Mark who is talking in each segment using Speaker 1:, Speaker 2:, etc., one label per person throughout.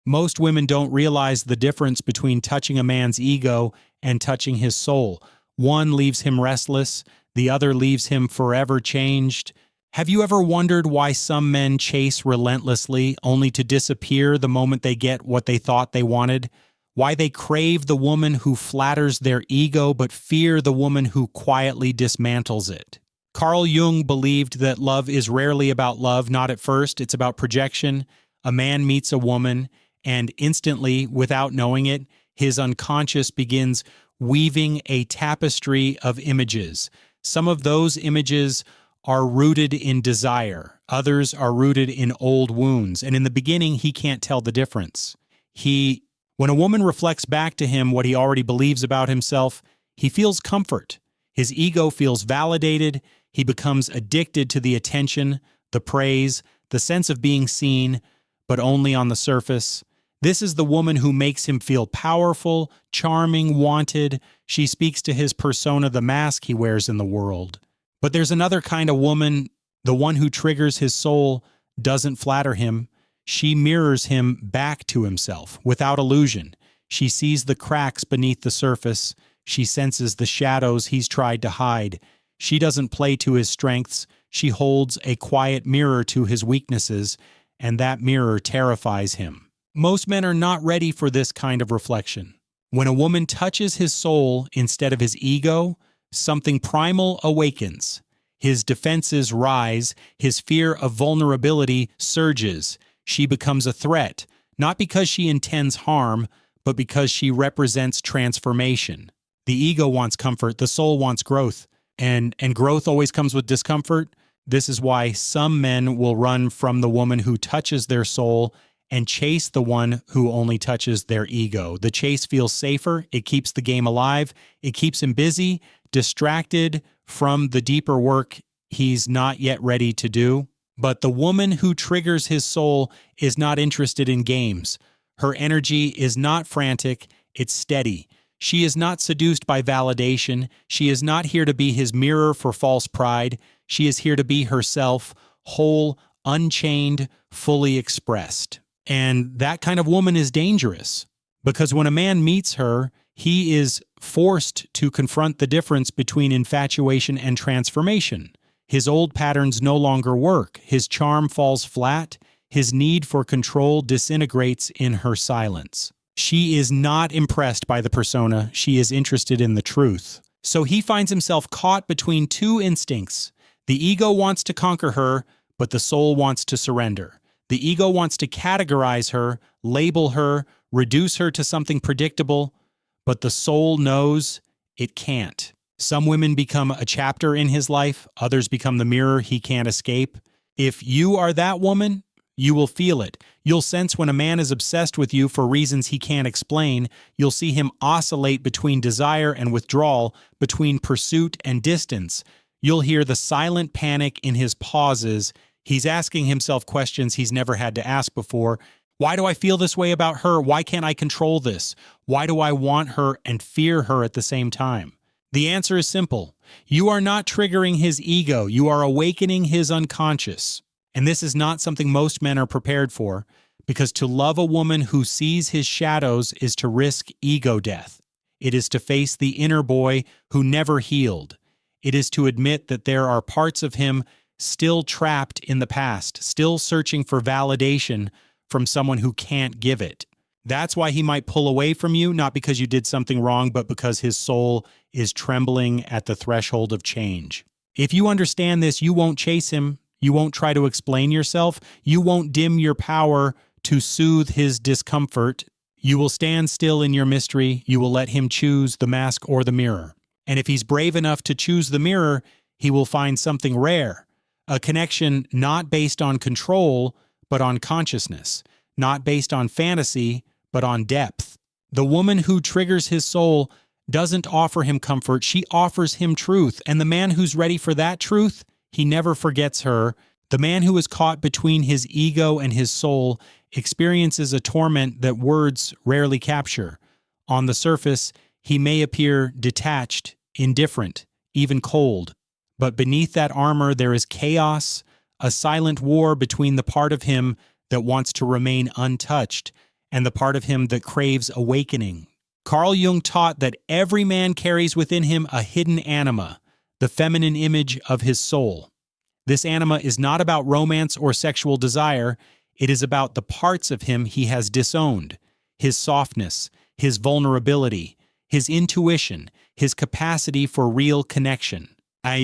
Speaker 1: Most women don't realize the difference between touching a man's ego and touching his soul. One leaves him restless, the other leaves him forever changed. Have you ever wondered why some men chase relentlessly only to disappear the moment they get what they thought they wanted? Why they crave the woman who flatters their ego but fear the woman who quietly dismantles it? Carl Jung believed that love is rarely about love, not at first, it's about projection. A man meets a woman, and instantly, without knowing it, his unconscious begins weaving a tapestry of images. Some of those images are rooted in desire. Others are rooted in old wounds. And in the beginning, he can't tell the difference. When a woman reflects back to him what he already believes about himself, he feels comfort. His ego feels validated. He becomes addicted to the attention, the praise, the sense of being seen, but only on the surface. This is the woman who makes him feel powerful, charming, wanted. She speaks to his persona, the mask he wears in the world. But there's another kind of woman, the one who triggers his soul, doesn't flatter him. She mirrors him back to himself, without illusion. She sees the cracks beneath the surface. She senses the shadows he's tried to hide. She doesn't play to his strengths. She holds a quiet mirror to his weaknesses, and that mirror terrifies him. Most men are not ready for this kind of reflection. When a woman touches his soul instead of his ego, something primal awakens. His defenses rise. His fear of vulnerability surges. She becomes a threat, not because she intends harm, but because she represents transformation. The ego wants comfort. The soul wants growth. And growth always comes with discomfort. This is why some men will run from the woman who touches their soul and chase the one who only touches their ego. The chase feels safer. It keeps the game alive. It keeps him busy, distracted from the deeper work he's not yet ready to do. But the woman who triggers his soul is not interested in games. Her energy is not frantic. It's steady. She is not seduced by validation. She is not here to be his mirror for false pride. She is here to be herself, whole, unchained, fully expressed. And that kind of woman is dangerous because when a man meets her, he is forced to confront the difference between infatuation and transformation. His old patterns no longer work. His charm falls flat. His need for control disintegrates in her silence. She is not impressed by the persona. She is interested in the truth. So he finds himself caught between two instincts. The ego wants to conquer her, but the soul wants to surrender. The ego wants to categorize her, label her, reduce her to something predictable, but the soul knows it can't. Some women become a chapter in his life, others become the mirror he can't escape. If you are that woman, you will feel it. You'll sense when a man is obsessed with you for reasons he can't explain. You'll see him oscillate between desire and withdrawal, between pursuit and distance. You'll hear the silent panic in his pauses. He's asking himself questions he's never had to ask before. Why do I feel this way about her? Why can't I control this? Why do I want her and fear her at the same time? The answer is simple. You are not triggering his ego. You are awakening his unconscious. And this is not something most men are prepared for, because to love a woman who sees his shadows is to risk ego death. It is to face the inner boy who never healed. It is to admit that there are parts of him still trapped in the past, still searching for validation from someone who can't give it. That's why he might pull away from you, not because you did something wrong, but because his soul is trembling at the threshold of change. If you understand this, you won't chase him. You won't try to explain yourself. You won't dim your power to soothe his discomfort. You will stand still in your mystery. You will let him choose the mask or the mirror. And if he's brave enough to choose the mirror, he will find something rare, a connection not based on control, but on consciousness, not based on fantasy, but on depth. The woman who triggers his soul doesn't offer him comfort. She offers him truth. And the man who's ready for that truth, he never forgets her. The man who is caught between his ego and his soul experiences a torment that words rarely capture. On the surface, he may appear detached, indifferent, even cold. But beneath that armor, there is chaos, a silent war between the part of him that wants to remain untouched and the part of him that craves awakening. Carl Jung taught that every man carries within him a hidden anima, the feminine image of his soul. This anima is not about romance or sexual desire. It is about the parts of him he has disowned, his softness, his vulnerability, his intuition, his capacity for real connection.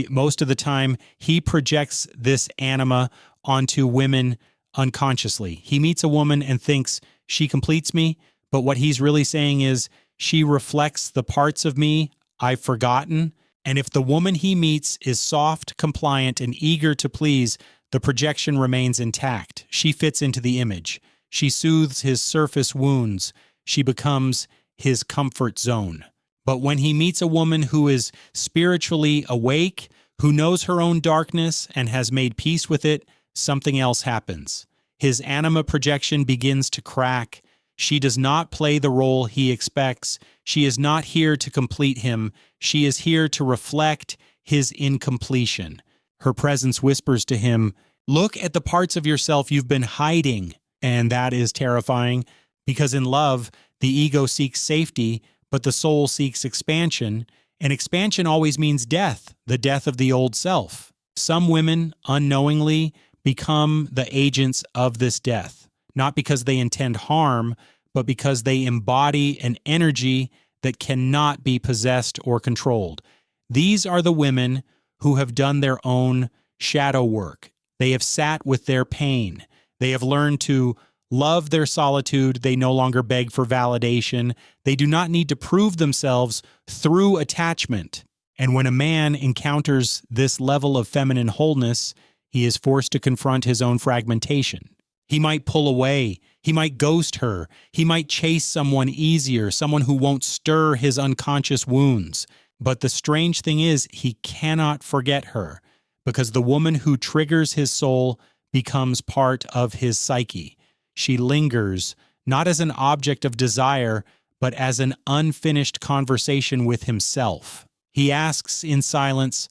Speaker 1: Most of the time, he projects this anima onto women unconsciously. He meets a woman and thinks, she completes me, but what he's really saying is, she reflects the parts of me I've forgotten. And if the woman he meets is soft, compliant, and eager to please, the projection remains intact. She fits into the image. She soothes his surface wounds. She becomes his comfort zone. But when he meets a woman who is spiritually awake, who knows her own darkness and has made peace with it, something else happens. His anima projection begins to crack. She does not play the role he expects. She is not here to complete him. She is here to reflect his incompletion. Her presence whispers to him, look at the parts of yourself you've been hiding. And that is terrifying, because in love, the ego seeks safety, but the soul seeks expansion, and expansion always means death, the death of the old self. Some women, unknowingly, become the agents of this death, not because they intend harm, but because they embody an energy that cannot be possessed or controlled. These are the women who have done their own shadow work. They have sat with their pain. They have learned to love their solitude. They no longer beg for validation. They do not need to prove themselves through attachment. And when a man encounters this level of feminine wholeness, he is forced to confront his own fragmentation. He might pull away. He might ghost her. He might chase someone easier, someone who won't stir his unconscious wounds. But the strange thing is, he cannot forget her, because the woman who triggers his soul becomes part of his psyche. She lingers, not as an object of desire, but as an unfinished conversation with himself. He asks in silence,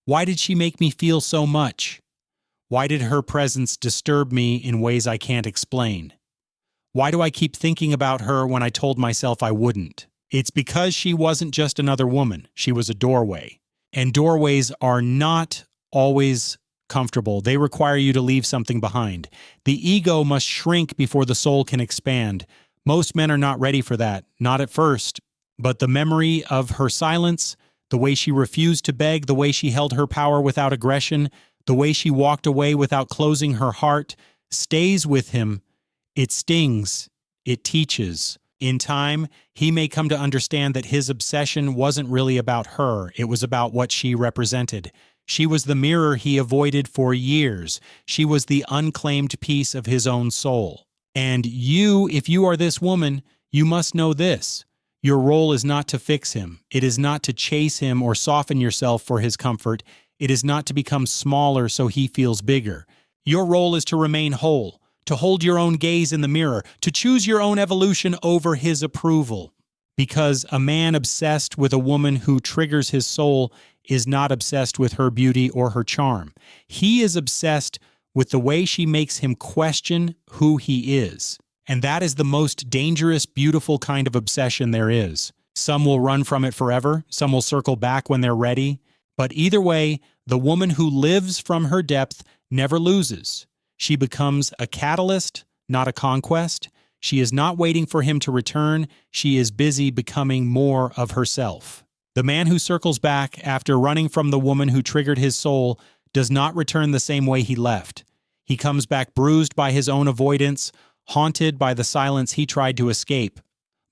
Speaker 1: why did she make me feel so much? Why did her presence disturb me in ways I can't explain? Why do I keep thinking about her when I told myself I wouldn't? It's because she wasn't just another woman. She was a doorway. And doorways are not always comfortable. They require you to leave something behind. The ego must shrink before the soul can expand. Most men are not ready for that, not at first. But the memory of her silence, the way she refused to beg, the way she held her power without aggression, the way she walked away without closing her heart, stays with him. It stings. It teaches. In time, he may come to understand that his obsession wasn't really about her. It was about what she represented. She was the mirror he avoided for years. She was the unclaimed piece of his own soul. And you, if you are this woman, you must know this. Your role is not to fix him. It is not to chase him or soften yourself for his comfort. It is not to become smaller so he feels bigger. Your role is to remain whole, to hold your own gaze in the mirror, to choose your own evolution over his approval. Because a man obsessed with a woman who triggers his soul is not obsessed with her beauty or her charm. He is obsessed with the way she makes him question who he is. And that is the most dangerous, beautiful kind of obsession there is. Some will run from it forever. Some will circle back when they're ready. But either way, the woman who lives from her depth never loses. She becomes a catalyst, not a conquest. She is not waiting for him to return. She is busy becoming more of herself. The man who circles back after running from the woman who triggered his soul does not return the same way he left. He comes back bruised by his own avoidance, haunted by the silence he tried to escape.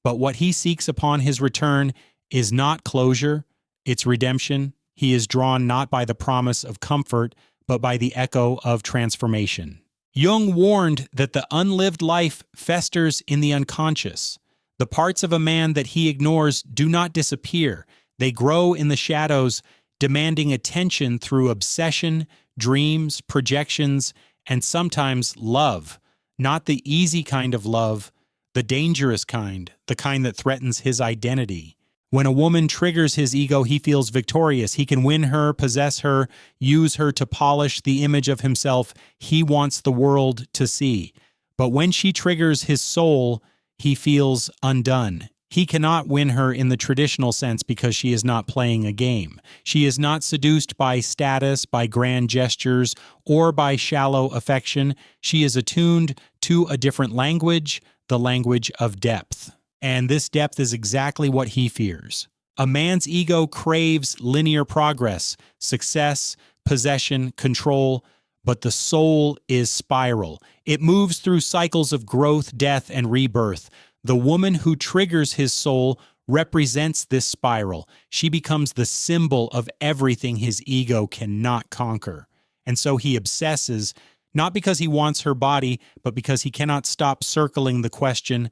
Speaker 1: But what he seeks upon his return is not closure, it's redemption. He is drawn not by the promise of comfort, but by the echo of transformation. Jung warned that the unlived life festers in the unconscious. The parts of a man that he ignores do not disappear. They grow in the shadows, demanding attention through obsession, dreams, projections, and sometimes love. Not the easy kind of love, the dangerous kind, the kind that threatens his identity. When a woman triggers his ego, he feels victorious. He can win her, possess her, use her to polish the image of himself he wants the world to see. But when she triggers his soul, he feels undone. He cannot win her in the traditional sense because she is not playing a game. She is not seduced by status, by grand gestures, or by shallow affection. She is attuned to a different language, the language of depth. And this depth is exactly what he fears. A man's ego craves linear progress, success, possession, control, but the soul is spiral. It moves through cycles of growth, death, and rebirth. The woman who triggers his soul represents this spiral. She becomes the symbol of everything his ego cannot conquer. And so he obsesses, not because he wants her body, but because he cannot stop circling the question,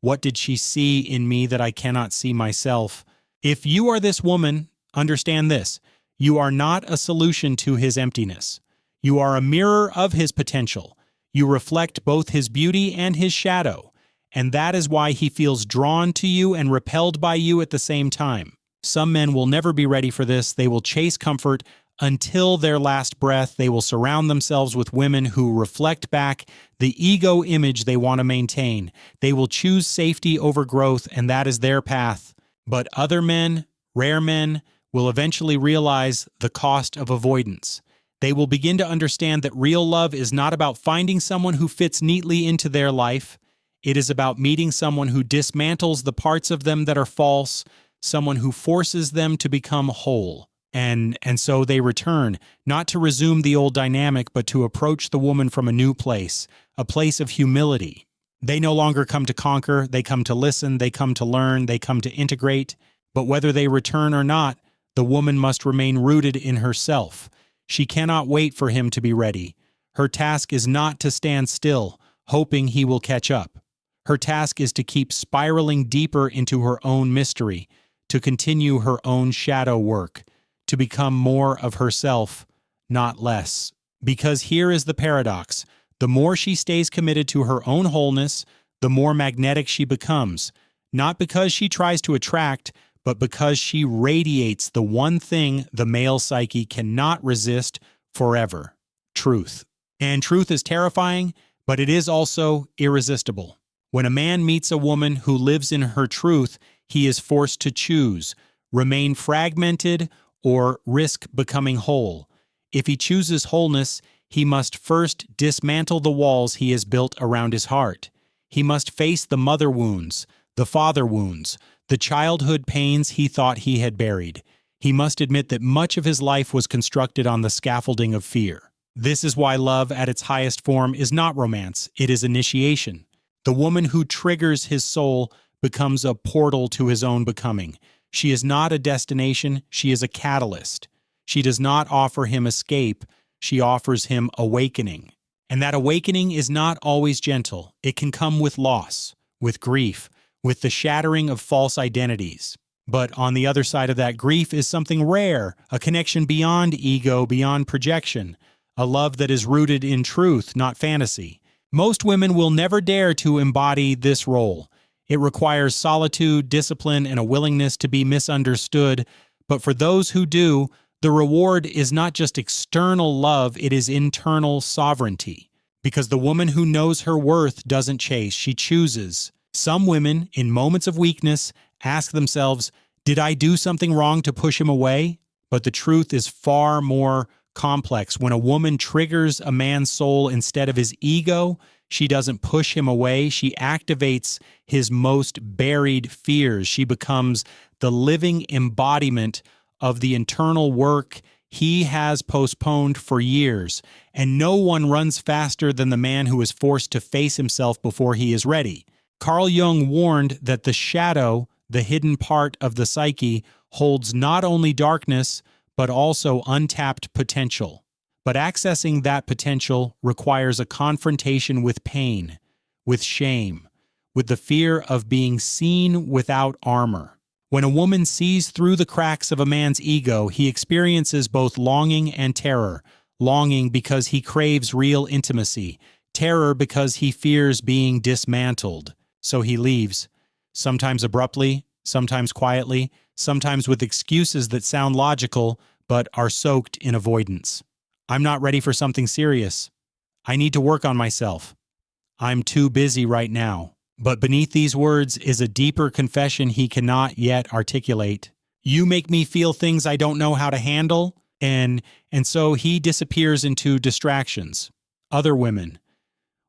Speaker 1: what did she see in me that I cannot see myself? If you are this woman, understand this. You are not a solution to his emptiness. You are a mirror of his potential. You reflect both his beauty and his shadow. And that is why he feels drawn to you and repelled by you at the same time. Some men will never be ready for this. They will chase comfort until their last breath. They will surround themselves with women who reflect back the ego image they want to maintain. They will choose safety over growth, and that is their path. But other men, rare men, will eventually realize the cost of avoidance. They will begin to understand that real love is not about finding someone who fits neatly into their life. It is about meeting someone who dismantles the parts of them that are false, someone who forces them to become whole. And so they return, not to resume the old dynamic, but to approach the woman from a new place, a place of humility. They no longer come to conquer, they come to listen, they come to learn, they come to integrate. But whether they return or not, the woman must remain rooted in herself. She cannot wait for him to be ready. Her task is not to stand still, hoping he will catch up. Her task is to keep spiraling deeper into her own mystery, to continue her own shadow work, to become more of herself, not less. Because here is the paradox. The more she stays committed to her own wholeness, the more magnetic she becomes, not because she tries to attract, but because she radiates the one thing the male psyche cannot resist forever: truth. And truth is terrifying, but it is also irresistible. When a man meets a woman who lives in her truth, he is forced to choose, remain fragmented or risk becoming whole. If he chooses wholeness, he must first dismantle the walls he has built around his heart. He must face the mother wounds, the father wounds, the childhood pains he thought he had buried. He must admit that much of his life was constructed on the scaffolding of fear. This is why love at its highest form is not romance, it is initiation. The woman who triggers his soul becomes a portal to his own becoming. She is not a destination, she is a catalyst. She does not offer him escape, she offers him awakening. And that awakening is not always gentle. It can come with loss, with grief, with the shattering of false identities. But on the other side of that grief is something rare, a connection beyond ego, beyond projection, a love that is rooted in truth, not fantasy. Most women will never dare to embody this role. It requires solitude, discipline, and a willingness to be misunderstood. But for those who do, the reward is not just external love, it is internal sovereignty. Because the woman who knows her worth doesn't chase, she chooses. Some women, in moments of weakness, ask themselves, did I do something wrong to push him away? But the truth is far more complex. When a woman triggers a man's soul instead of his ego, she doesn't push him away. She activates his most buried fears. She becomes the living embodiment of the internal work he has postponed for years. And no one runs faster than the man who is forced to face himself before he is ready. Carl Jung warned that the shadow, the hidden part of the psyche, holds not only darkness, but also untapped potential. But accessing that potential requires a confrontation with pain, with shame, with the fear of being seen without armor. When a woman sees through the cracks of a man's ego, he experiences both longing and terror. Longing because he craves real intimacy, terror because he fears being dismantled. So he leaves, sometimes abruptly, sometimes quietly, sometimes with excuses that sound logical but are soaked in avoidance. I'm not ready for something serious. I need to work on myself. I'm too busy right now. But beneath these words is a deeper confession he cannot yet articulate. You make me feel things I don't know how to handle. And so he disappears into distractions, other women,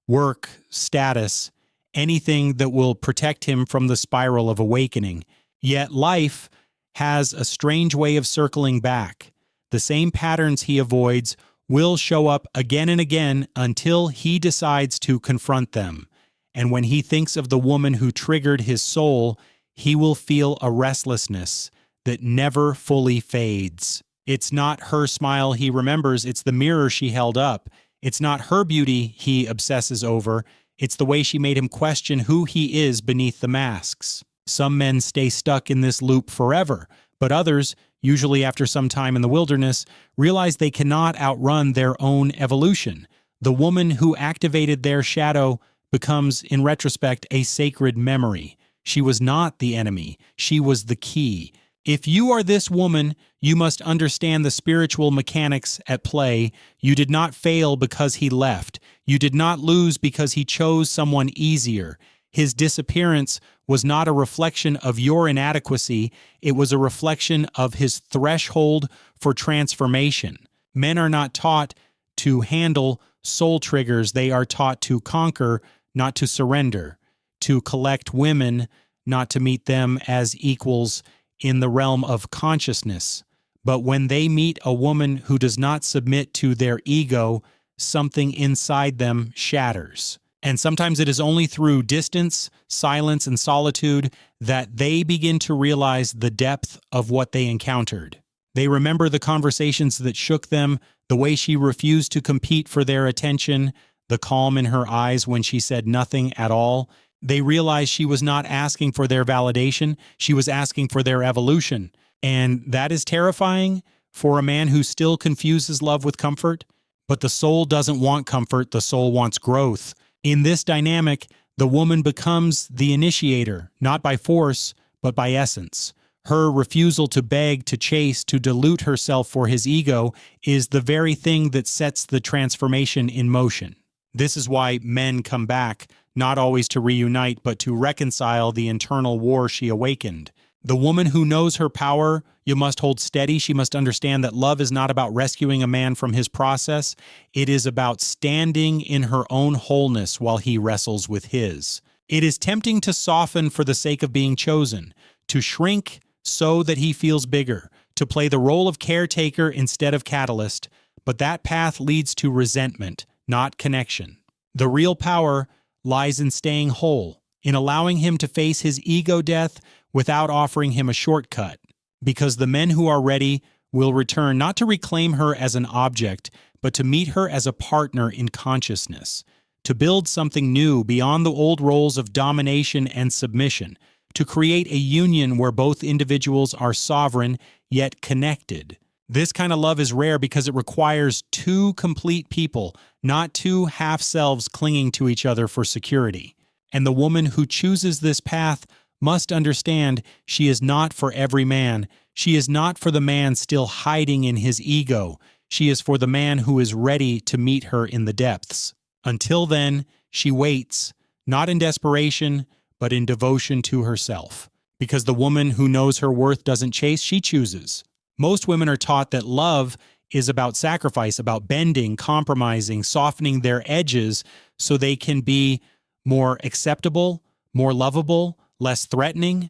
Speaker 1: work, status, anything that will protect him from the spiral of awakening. Yet life has a strange way of circling back. The same patterns he avoids will show up again and again until he decides to confront them. And when he thinks of the woman who triggered his soul, he will feel a restlessness that never fully fades. It's not her smile he remembers, it's the mirror she held up. It's not her beauty he obsesses over, it's the way she made him question who he is beneath the masks. Some men stay stuck in this loop forever, but others, usually after some time in the wilderness, realize they cannot outrun their own evolution. The woman who activated their shadow becomes, in retrospect, a sacred memory. She was not the enemy. She was the key. If you are this woman, you must understand the spiritual mechanics at play. You did not fail because he left. You did not lose because he chose someone easier. His disappearance was not a reflection of your inadequacy. It was a reflection of his threshold for transformation. Men are not taught to handle soul triggers. They are taught to conquer, not to surrender, to collect women, not to meet them as equals in the realm of consciousness. But when they meet a woman who does not submit to their ego, something inside them shatters. And sometimes it is only through distance, silence, and solitude that they begin to realize the depth of what they encountered. They remember the conversations that shook them, the way she refused to compete for their attention, the calm in her eyes when she said nothing at all. They realized she was not asking for their validation, she was asking for their evolution. And that is terrifying for a man who still confuses love with comfort. But the soul doesn't want comfort, the soul wants growth. In this dynamic, the woman becomes the initiator, not by force, but by essence. Her refusal to beg, to chase, to dilute herself for his ego is the very thing that sets the transformation in motion. This is why men come back, not always to reunite, but to reconcile the internal war she awakened. The woman who knows her power, you must hold steady. She must understand that love is not about rescuing a man from his process. It is about standing in her own wholeness while he wrestles with his. It is tempting to soften for the sake of being chosen, to shrink so that he feels bigger, to play the role of caretaker instead of catalyst, but that path leads to resentment, not connection. The real power lies in staying whole, in allowing him to face his ego death without offering him a shortcut, because the men who are ready will return not to reclaim her as an object, but to meet her as a partner in consciousness, to build something new beyond the old roles of domination and submission, to create a union where both individuals are sovereign yet connected. This kind of love is rare because it requires two complete people, not two half-selves clinging to each other for security. And the woman who chooses this path must understand she is not for every man. She is not for the man still hiding in his ego. She is for the man who is ready to meet her in the depths. Until then, she waits, not in desperation, but in devotion to herself. Because the woman who knows her worth doesn't chase, she chooses. Most women are taught that love is about sacrifice, about bending, compromising, softening their edges so they can be more acceptable, more lovable, less threatening.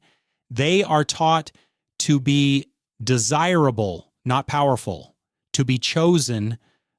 Speaker 1: They are taught to be desirable, not powerful, to be chosen,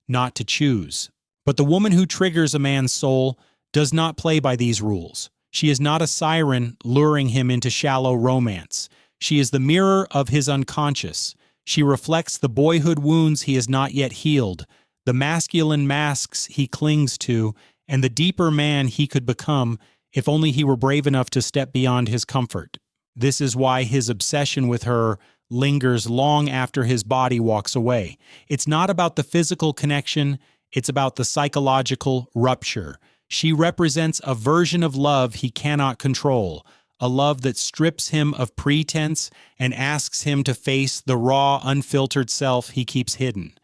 Speaker 1: not to choose. But the woman who triggers a man's soul does not play by these rules. She is not a siren luring him into shallow romance. She is the mirror of his unconscious. She reflects the boyhood wounds he has not yet healed, the masculine masks he clings to, and the deeper man he could become if only he were brave enough to step beyond his comfort. This is why his obsession with her lingers long after his body walks away. It's not about the physical connection, it's about the psychological rupture. She represents a version of love he cannot control, a love that strips him of pretense and asks him to face the raw, unfiltered self he keeps hidden.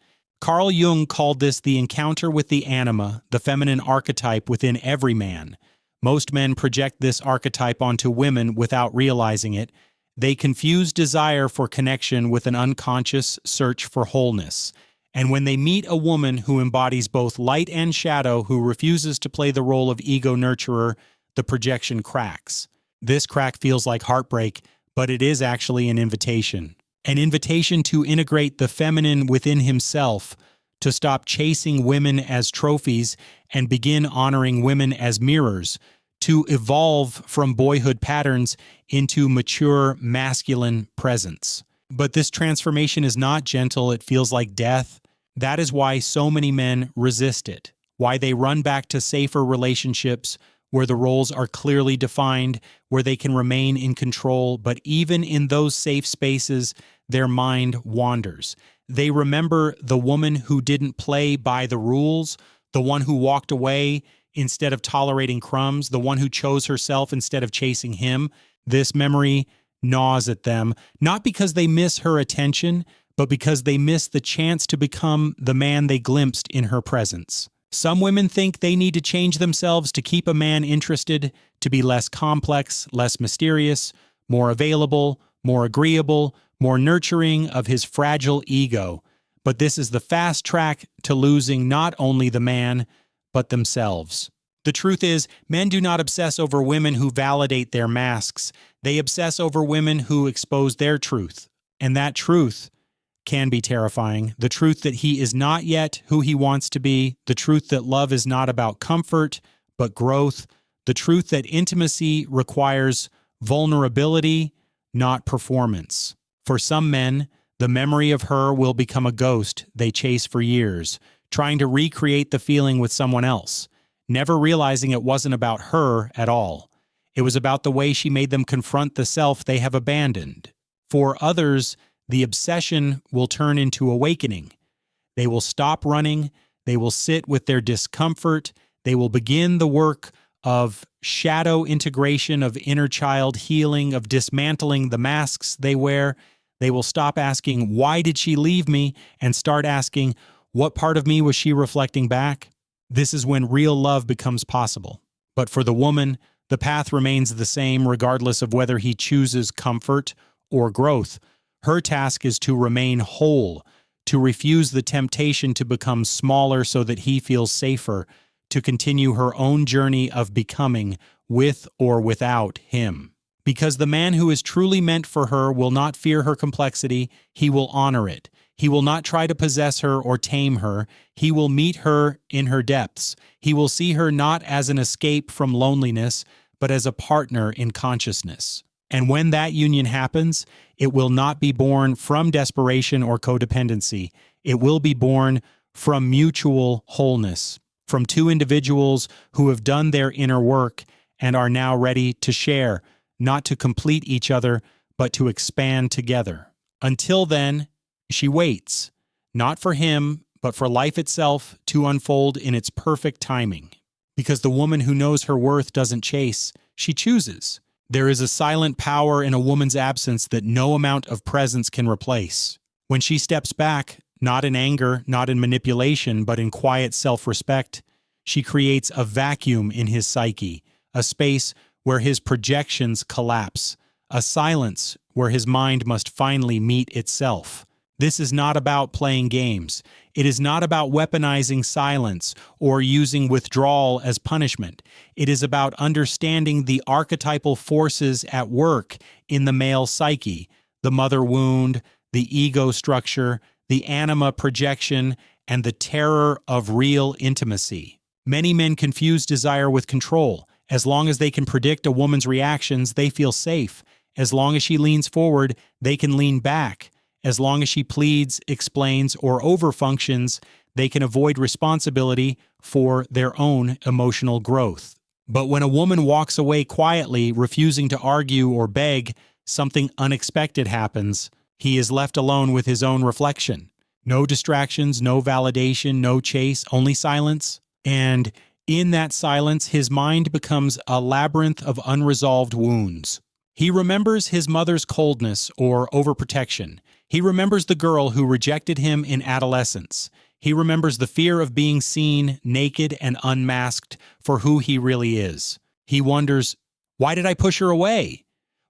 Speaker 1: Carl Jung called this the encounter with the anima, the feminine archetype within every man. Most men project this archetype onto women without realizing it. They confuse desire for connection with an unconscious search for wholeness. And when they meet a woman who embodies both light and shadow, who refuses to play the role of ego nurturer, the projection cracks. This crack feels like heartbreak, but it is actually an invitation. An invitation to integrate the feminine within himself, to stop chasing women as trophies and begin honoring women as mirrors, to evolve from boyhood patterns into mature masculine presence. But this transformation is not gentle, it feels like death. That is why so many men resist it, why they run back to safer relationships where the roles are clearly defined, where they can remain in control. But even in those safe spaces, their mind wanders. They remember the woman who didn't play by the rules, the one who walked away instead of tolerating crumbs, the one who chose herself instead of chasing him. This memory gnaws at them, not because they miss her attention, but because they miss the chance to become the man they glimpsed in her presence. Some women think they need to change themselves to keep a man interested, to be less complex, less mysterious, more available, more agreeable, more nurturing of his fragile ego. But this is the fast track to losing not only the man, but themselves. The truth is, men do not obsess over women who validate their masks. They obsess over women who expose their truth. And that truth can be terrifying. The truth that he is not yet who he wants to be. The truth that love is not about comfort, but growth. The truth that intimacy requires vulnerability, not performance. For some men, the memory of her will become a ghost they chase for years, trying to recreate the feeling with someone else, never realizing it wasn't about her at all. It was about the way she made them confront the self they have abandoned. For others, the obsession will turn into awakening. They will stop running, they will sit with their discomfort, they will begin the work of shadow integration, of inner child healing, of dismantling the masks they wear. They will stop asking, "Why did she leave me?" and start asking, "What part of me was she reflecting back?" This is when real love becomes possible. But for the woman, the path remains the same regardless of whether he chooses comfort or growth. Her task is to remain whole, to refuse the temptation to become smaller so that he feels safer, to continue her own journey of becoming with or without him. Because the man who is truly meant for her will not fear her complexity, he will honor it. He will not try to possess her or tame her. He will meet her in her depths. He will see her not as an escape from loneliness, but as a partner in consciousness. And when that union happens, it will not be born from desperation or codependency. It will be born from mutual wholeness, from two individuals who have done their inner work and are now ready to share, not to complete each other, but to expand together. Until then, she waits, not for him, but for life itself to unfold in its perfect timing. Because the woman who knows her worth doesn't chase, she chooses. There is a silent power in a woman's absence that no amount of presence can replace. When she steps back, not in anger, not in manipulation, but in quiet self-respect, she creates a vacuum in his psyche, a space where his projections collapse, a silence where his mind must finally meet itself. This is not about playing games. It is not about weaponizing silence or using withdrawal as punishment. It is about understanding the archetypal forces at work in the male psyche, the mother wound, the ego structure, the anima projection, and the terror of real intimacy. Many men confuse desire with control. As long as they can predict a woman's reactions, they feel safe. As long as she leans forward, they can lean back. As long as she pleads, explains, or overfunctions, they can avoid responsibility for their own emotional growth. But when a woman walks away quietly, refusing to argue or beg, something unexpected happens. He is left alone with his own reflection. No distractions, no validation, no chase, only silence. And in that silence, his mind becomes a labyrinth of unresolved wounds. He remembers his mother's coldness or overprotection. He remembers the girl who rejected him in adolescence. He remembers the fear of being seen naked and unmasked for who he really is. He wonders, why did I push her away?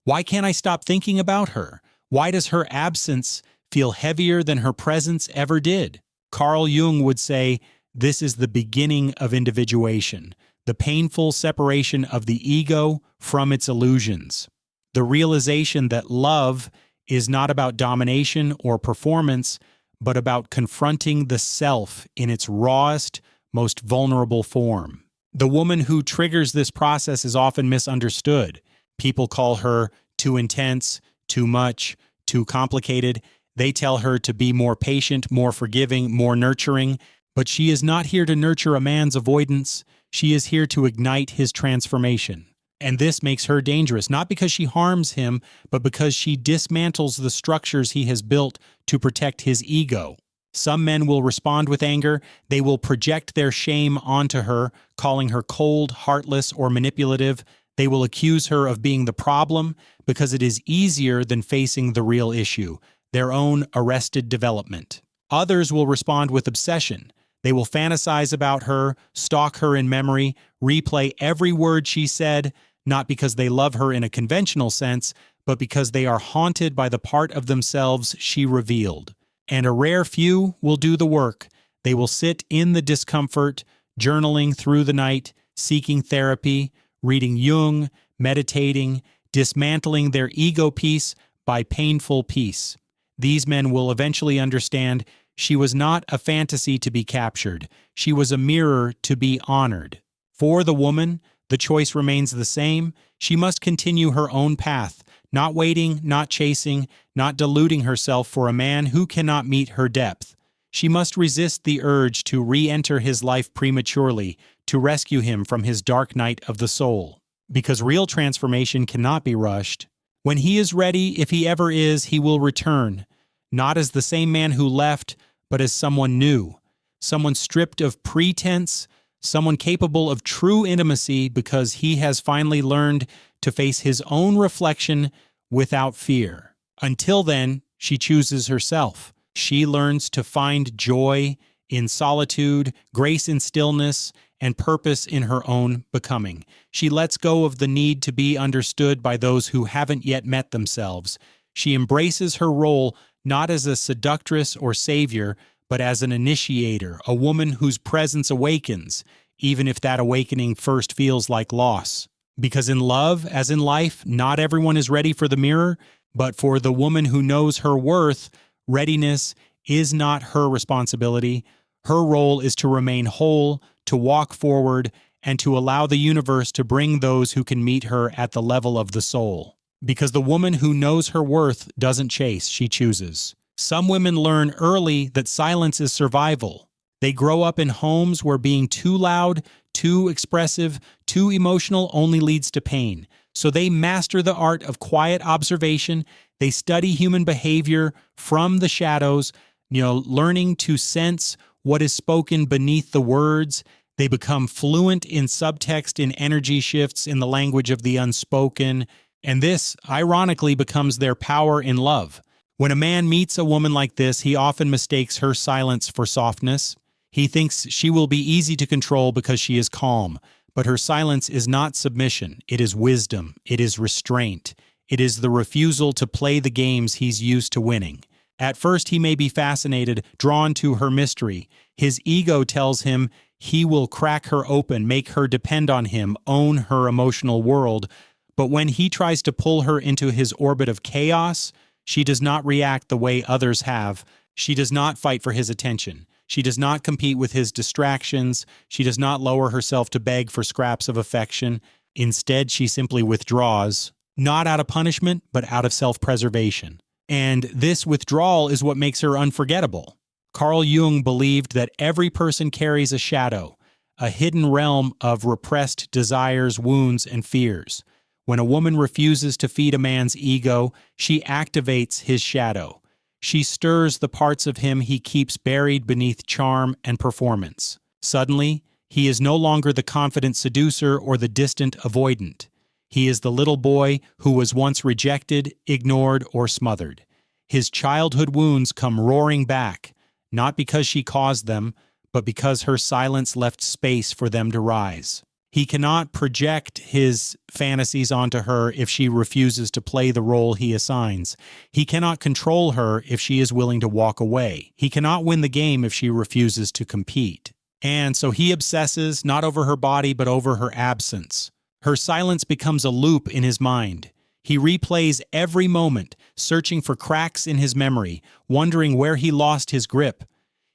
Speaker 1: Why can't I stop thinking about her? Why does her absence feel heavier than her presence ever did? Carl Jung would say, this is the beginning of individuation, the painful separation of the ego from its illusions. The realization that love is not about domination or performance, but about confronting the self in its rawest, most vulnerable form. The woman who triggers this process is often misunderstood. People call her too intense, too much, too complicated. They tell her to be more patient, more forgiving, more nurturing. But she is not here to nurture a man's avoidance. She is here to ignite his transformation. And this makes her dangerous, not because she harms him, but because she dismantles the structures he has built to protect his ego. Some men will respond with anger. They will project their shame onto her, calling her cold, heartless, or manipulative. They will accuse her of being the problem because it is easier than facing the real issue, their own arrested development. Others will respond with obsession. They will fantasize about her, stalk her in memory, replay every word she said, not because they love her in a conventional sense, but because they are haunted by the part of themselves she revealed. And a rare few will do the work. They will sit in the discomfort, journaling through the night, seeking therapy, reading Jung, meditating, dismantling their ego piece by painful piece. These men will eventually understand she was not a fantasy to be captured. She was a mirror to be honored. For the woman, the choice remains the same. She must continue her own path, not waiting, not chasing, not deluding herself for a man who cannot meet her depth. She must resist the urge to re-enter his life prematurely, to rescue him from his dark night of the soul. Because real transformation cannot be rushed. When he is ready, if he ever is, he will return, not as the same man who left, but as someone new, someone stripped of pretense, someone capable of true intimacy because he has finally learned to face his own reflection without fear. Until then, she chooses herself. She learns to find joy in solitude, grace in stillness, and purpose in her own becoming. She lets go of the need to be understood by those who haven't yet met themselves. She embraces her role not as a seductress or savior, but as an initiator, a woman whose presence awakens, even if that awakening first feels like loss. Because in love, as in life, not everyone is ready for the mirror, but for the woman who knows her worth, readiness is not her responsibility. Her role is to remain whole, to walk forward, and to allow the universe to bring those who can meet her at the level of the soul. Because the woman who knows her worth doesn't chase, she chooses. Some women learn early that silence is survival. They grow up in homes where being too loud, too expressive, too emotional only leads to pain. So they master the art of quiet observation. They study human behavior from the shadows, learning to sense what is spoken beneath the words. They become fluent in subtext, in energy shifts, in the language of the unspoken. And this, ironically, becomes their power in love. When a man meets a woman like this, he often mistakes her silence for softness. He thinks she will be easy to control because she is calm. But her silence is not submission. It is wisdom. It is restraint. It is the refusal to play the games he's used to winning. At first, he may be fascinated, drawn to her mystery. His ego tells him he will crack her open, make her depend on him, own her emotional world. But when he tries to pull her into his orbit of chaos, she does not react the way others have. She does not fight for his attention. She does not compete with his distractions. She does not lower herself to beg for scraps of affection. Instead, she simply withdraws, not out of punishment, but out of self-preservation. And this withdrawal is what makes her unforgettable. Carl Jung believed that every person carries a shadow, a hidden realm of repressed desires, wounds, and fears. When a woman refuses to feed a man's ego, she activates his shadow. She stirs the parts of him he keeps buried beneath charm and performance. Suddenly, he is no longer the confident seducer or the distant avoidant. He is the little boy who was once rejected, ignored, or smothered. His childhood wounds come roaring back, not because she caused them, but because her silence left space for them to rise. He cannot project his fantasies onto her if she refuses to play the role he assigns. He cannot control her if she is willing to walk away. He cannot win the game if she refuses to compete. And so he obsesses not over her body but over her absence. Her silence becomes a loop in his mind. He replays every moment, searching for cracks in his memory, wondering where he lost his grip.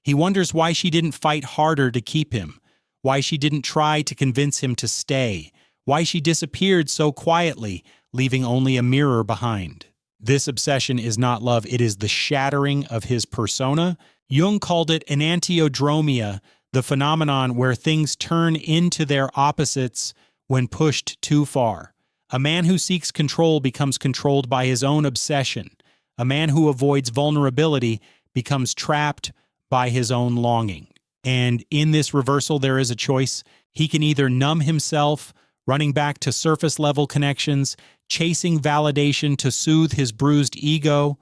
Speaker 1: He wonders why she didn't fight harder to keep him, why she didn't try to convince him to stay, why she disappeared so quietly, leaving only a mirror behind. This obsession is not love, it is the shattering of his persona. Jung called it enantiodromia, the phenomenon where things turn into their opposites when pushed too far. A man who seeks control becomes controlled by his own obsession. A man who avoids vulnerability becomes trapped by his own longing. And in this reversal, there is a choice. He can either numb himself, running back to surface-level connections, chasing validation to soothe his bruised ego,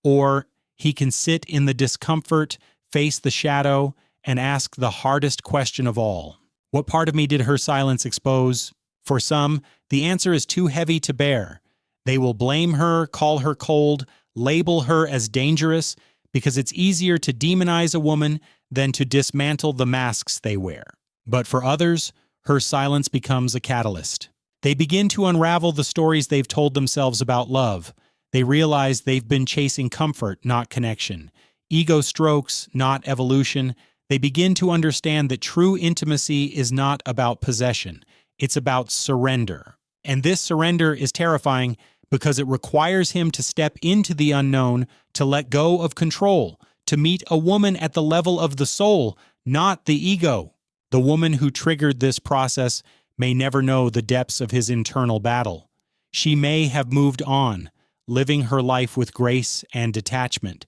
Speaker 1: or he can sit in the discomfort, face the shadow, and ask the hardest question of all. What part of me did her silence expose? For some, the answer is too heavy to bear. They will blame her, call her cold, label her as dangerous, because it's easier to demonize a woman than to dismantle the masks they wear. But for others, her silence becomes a catalyst. They begin to unravel the stories they've told themselves about love. They realize they've been chasing comfort, not connection. Ego strokes, not evolution. They begin to understand that true intimacy is not about possession. It's about surrender. And this surrender is terrifying because it requires him to step into the unknown, to let go of control, to meet a woman at the level of the soul, not the ego. The woman who triggered this process may never know the depths of his internal battle. She may have moved on, living her life with grace and detachment,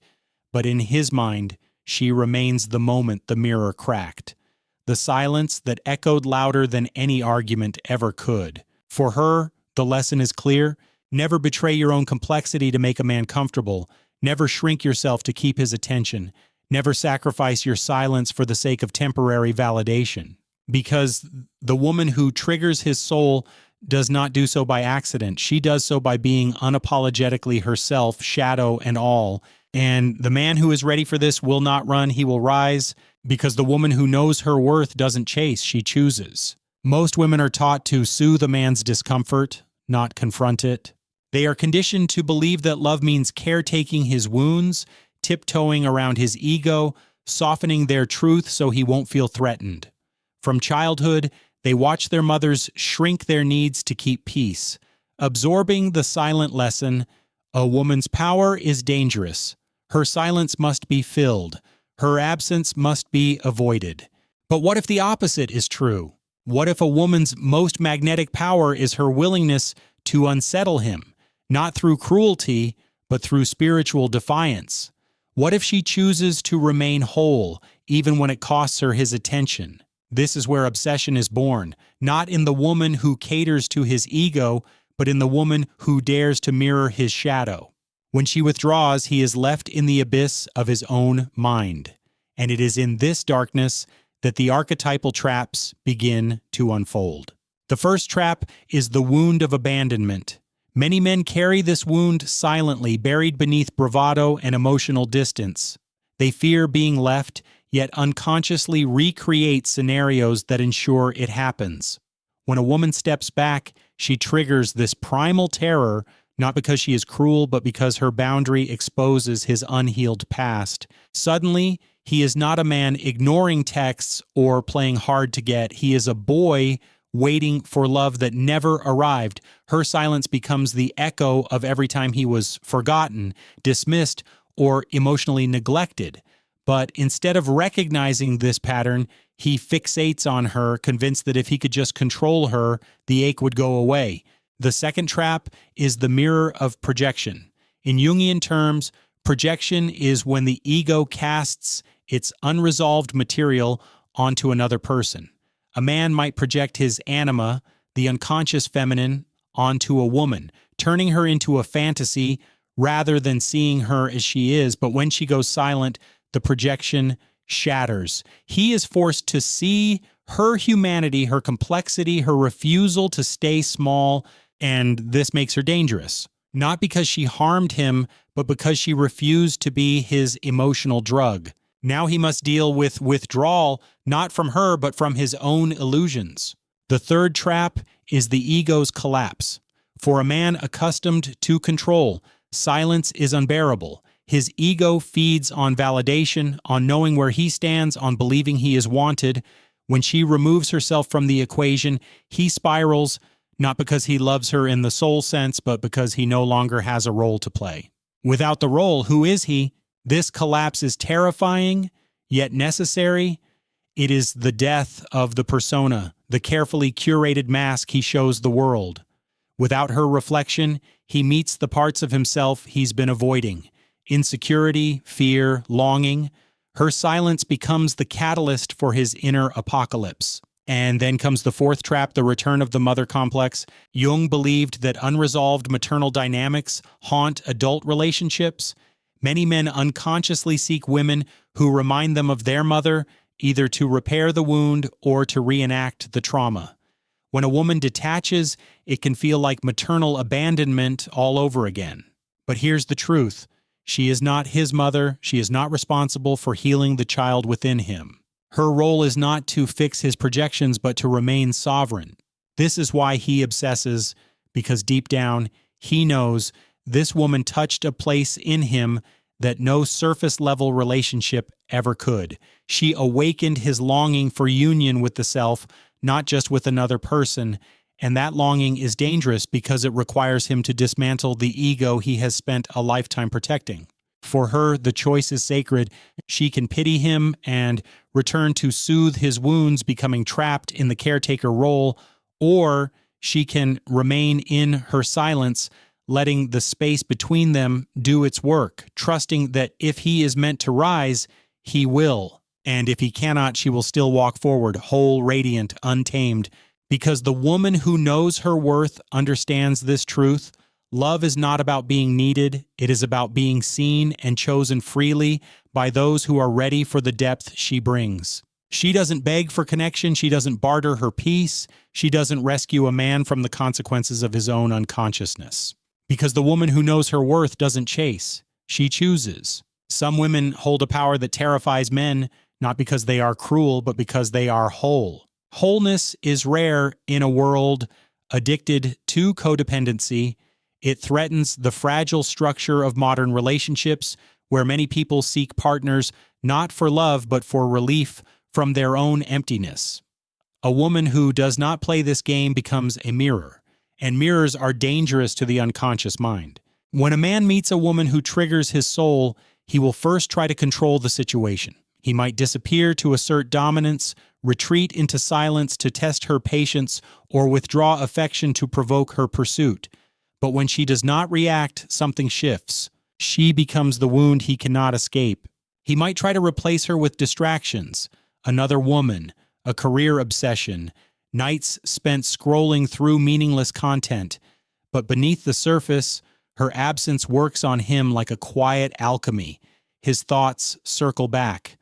Speaker 1: but in his mind, she remains the moment the mirror cracked, the silence that echoed louder than any argument ever could. For her, the lesson is clear. Never betray your own complexity to make a man comfortable. Never shrink yourself to keep his attention. Never sacrifice your silence for the sake of temporary validation. Because the woman who triggers his soul does not do so by accident. She does so by being unapologetically herself, shadow and all. And the man who is ready for this will not run, he will rise, because the woman who knows her worth doesn't chase, she chooses. Most women are taught to soothe a man's discomfort, not confront it. They are conditioned to believe that love means caretaking his wounds, tiptoeing around his ego, softening their truth so he won't feel threatened. From childhood, they watch their mothers shrink their needs to keep peace, absorbing the silent lesson, a woman's power is dangerous. Her silence must be filled. Her absence must be avoided. But what if the opposite is true? What if a woman's most magnetic power is her willingness to unsettle him, not through cruelty, but through spiritual defiance? What if she chooses to remain whole, even when it costs her his attention? This is where obsession is born, not in the woman who caters to his ego, but in the woman who dares to mirror his shadow. When she withdraws, he is left in the abyss of his own mind. And it is in this darkness that the archetypal traps begin to unfold. The first trap is the wound of abandonment. Many men carry this wound silently, buried beneath bravado and emotional distance. They fear being left, yet unconsciously recreate scenarios that ensure it happens. When a woman steps back, she triggers this primal terror, not because she is cruel, but because her boundary exposes his unhealed past. Suddenly, he is not a man ignoring texts or playing hard to get. He is a boy waiting for love that never arrived. Her silence becomes the echo of every time he was forgotten, dismissed, or emotionally neglected. But instead of recognizing this pattern, he fixates on her, convinced that if he could just control her, the ache would go away. The second trap is the mirror of projection. In Jungian terms, projection is when the ego casts its unresolved material onto another person. A man might project his anima, the unconscious feminine, onto a woman, turning her into a fantasy rather than seeing her as she is. But when she goes silent, the projection shatters. He is forced to see Her humanity, her complexity, her refusal to stay small, and this makes her dangerous. Not because she harmed him, but because she refused to be his emotional drug. Now he must deal with withdrawal, not from her, but from his own illusions. The third trap is the ego's collapse. For a man accustomed to control, silence is unbearable. His ego feeds on validation, on knowing where he stands, on believing he is wanted. When she removes herself from the equation, he spirals, not because he loves her in the soul sense, but because he no longer has a role to play. Without the role, who is he? This collapse is terrifying, yet necessary. It is the death of the persona, the carefully curated mask he shows the world. Without her reflection, he meets the parts of himself he's been avoiding. Insecurity, fear, longing. Her silence becomes the catalyst for his inner apocalypse. And then comes the fourth trap, the return of the mother complex. Jung believed that unresolved maternal dynamics haunt adult relationships. Many men unconsciously seek women who remind them of their mother, either to repair the wound or to reenact the trauma. When a woman detaches, it can feel like maternal abandonment all over again. But here's the truth. She is not his mother. She is not responsible for healing the child within him. Her role is not to fix his projections, but to remain sovereign. This is why he obsesses, because deep down, he knows this woman touched a place in him that no surface-level relationship ever could. She awakened his longing for union with the self, not just with another person, and that longing is dangerous because it requires him to dismantle the ego he has spent a lifetime protecting. For her, the choice is sacred. She can pity him and return to soothe his wounds, becoming trapped in the caretaker role, or she can remain in her silence, letting the space between them do its work, trusting that if he is meant to rise, he will. And if he cannot, she will still walk forward, whole, radiant, untamed. Because the woman who knows her worth understands this truth. Love is not about being needed. It is about being seen and chosen freely by those who are ready for the depth she brings. She doesn't beg for connection. She doesn't barter her peace. She doesn't rescue a man from the consequences of his own unconsciousness. Because the woman who knows her worth doesn't chase. She chooses. Some women hold a power that terrifies men, not because they are cruel, but because they are whole. Wholeness is rare in a world addicted to codependency. It threatens the fragile structure of modern relationships, where many people seek partners not for love, but for relief from their own emptiness. A woman who does not play this game becomes a mirror, and mirrors are dangerous to the unconscious mind. When a man meets a woman who triggers his soul, he will first try to control the situation. He might disappear to assert dominance, retreat into silence to test her patience, or withdraw affection to provoke her pursuit. But when she does not react, something shifts. She becomes the wound he cannot escape. He might try to replace her with distractions, another woman, a career obsession, nights spent scrolling through meaningless content. But beneath the surface, her absence works on him like a quiet alchemy. His thoughts circle back,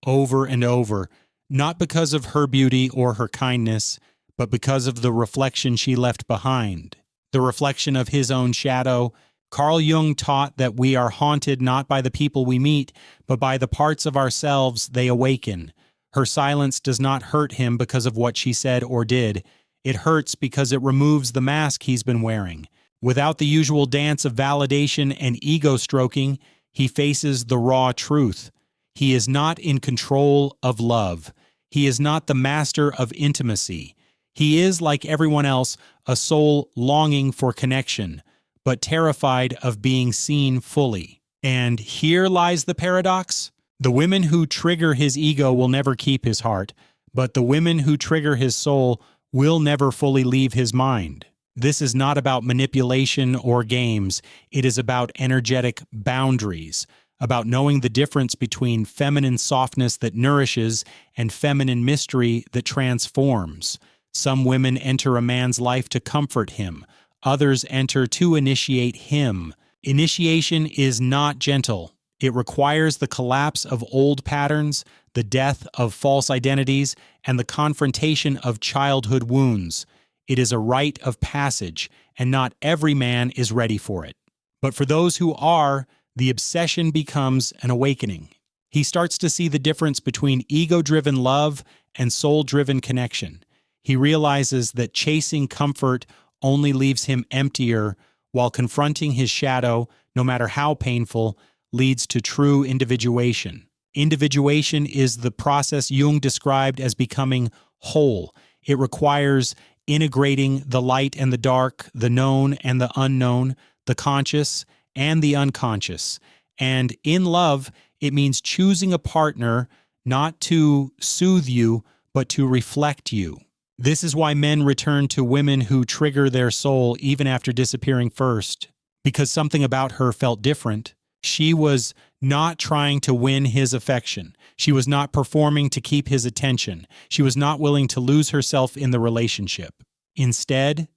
Speaker 1: over and over, not because of her beauty or her kindness, but because of the reflection she left behind. The reflection of his own shadow. Carl Jung taught that we are haunted not by the people we meet, but by the parts of ourselves they awaken. Her silence does not hurt him because of what she said or did. It hurts because it removes the mask he's been wearing. Without the usual dance of validation and ego stroking, he faces the raw truth. He is not in control of love. He is not the master of intimacy. He is, like everyone else, a soul longing for connection, but terrified of being seen fully. And here lies the paradox. The women who trigger his ego will never keep his heart, but the women who trigger his soul will never fully leave his mind. This is not about manipulation or games. It is about energetic boundaries, about knowing the difference between feminine softness that nourishes and feminine mystery that transforms. Some women enter a man's life to comfort him. Others enter to initiate him. Initiation is not gentle. It requires the collapse of old patterns, the death of false identities, and the confrontation of childhood wounds. It is a rite of passage, and not every man is ready for it. But for those who are, the obsession becomes an awakening. He starts to see the difference between ego-driven love and soul-driven connection. He realizes that chasing comfort only leaves him emptier, while confronting his shadow, no matter how painful, leads to true individuation. Individuation is the process Jung described as becoming whole. It requires integrating the light and the dark, the known and the unknown, the conscious and the unconscious. And in love, it means choosing a partner not to soothe you, but to reflect you. This is why men return to women who trigger their soul even after disappearing first, because something about her felt different. She was not trying to win his affection. She was not performing to keep his attention. She was not willing to lose herself in the relationship. Instead,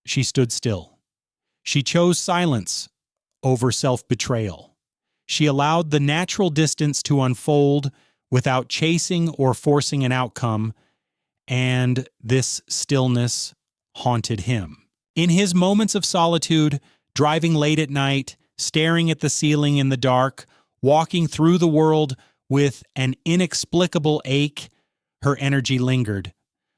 Speaker 1: she stood still. She chose silence over self-betrayal. She allowed the natural distance to unfold without chasing or forcing an outcome, and this stillness haunted him. In his moments of solitude, driving late at night, staring at the ceiling in the dark, walking through the world with an inexplicable ache, her energy lingered.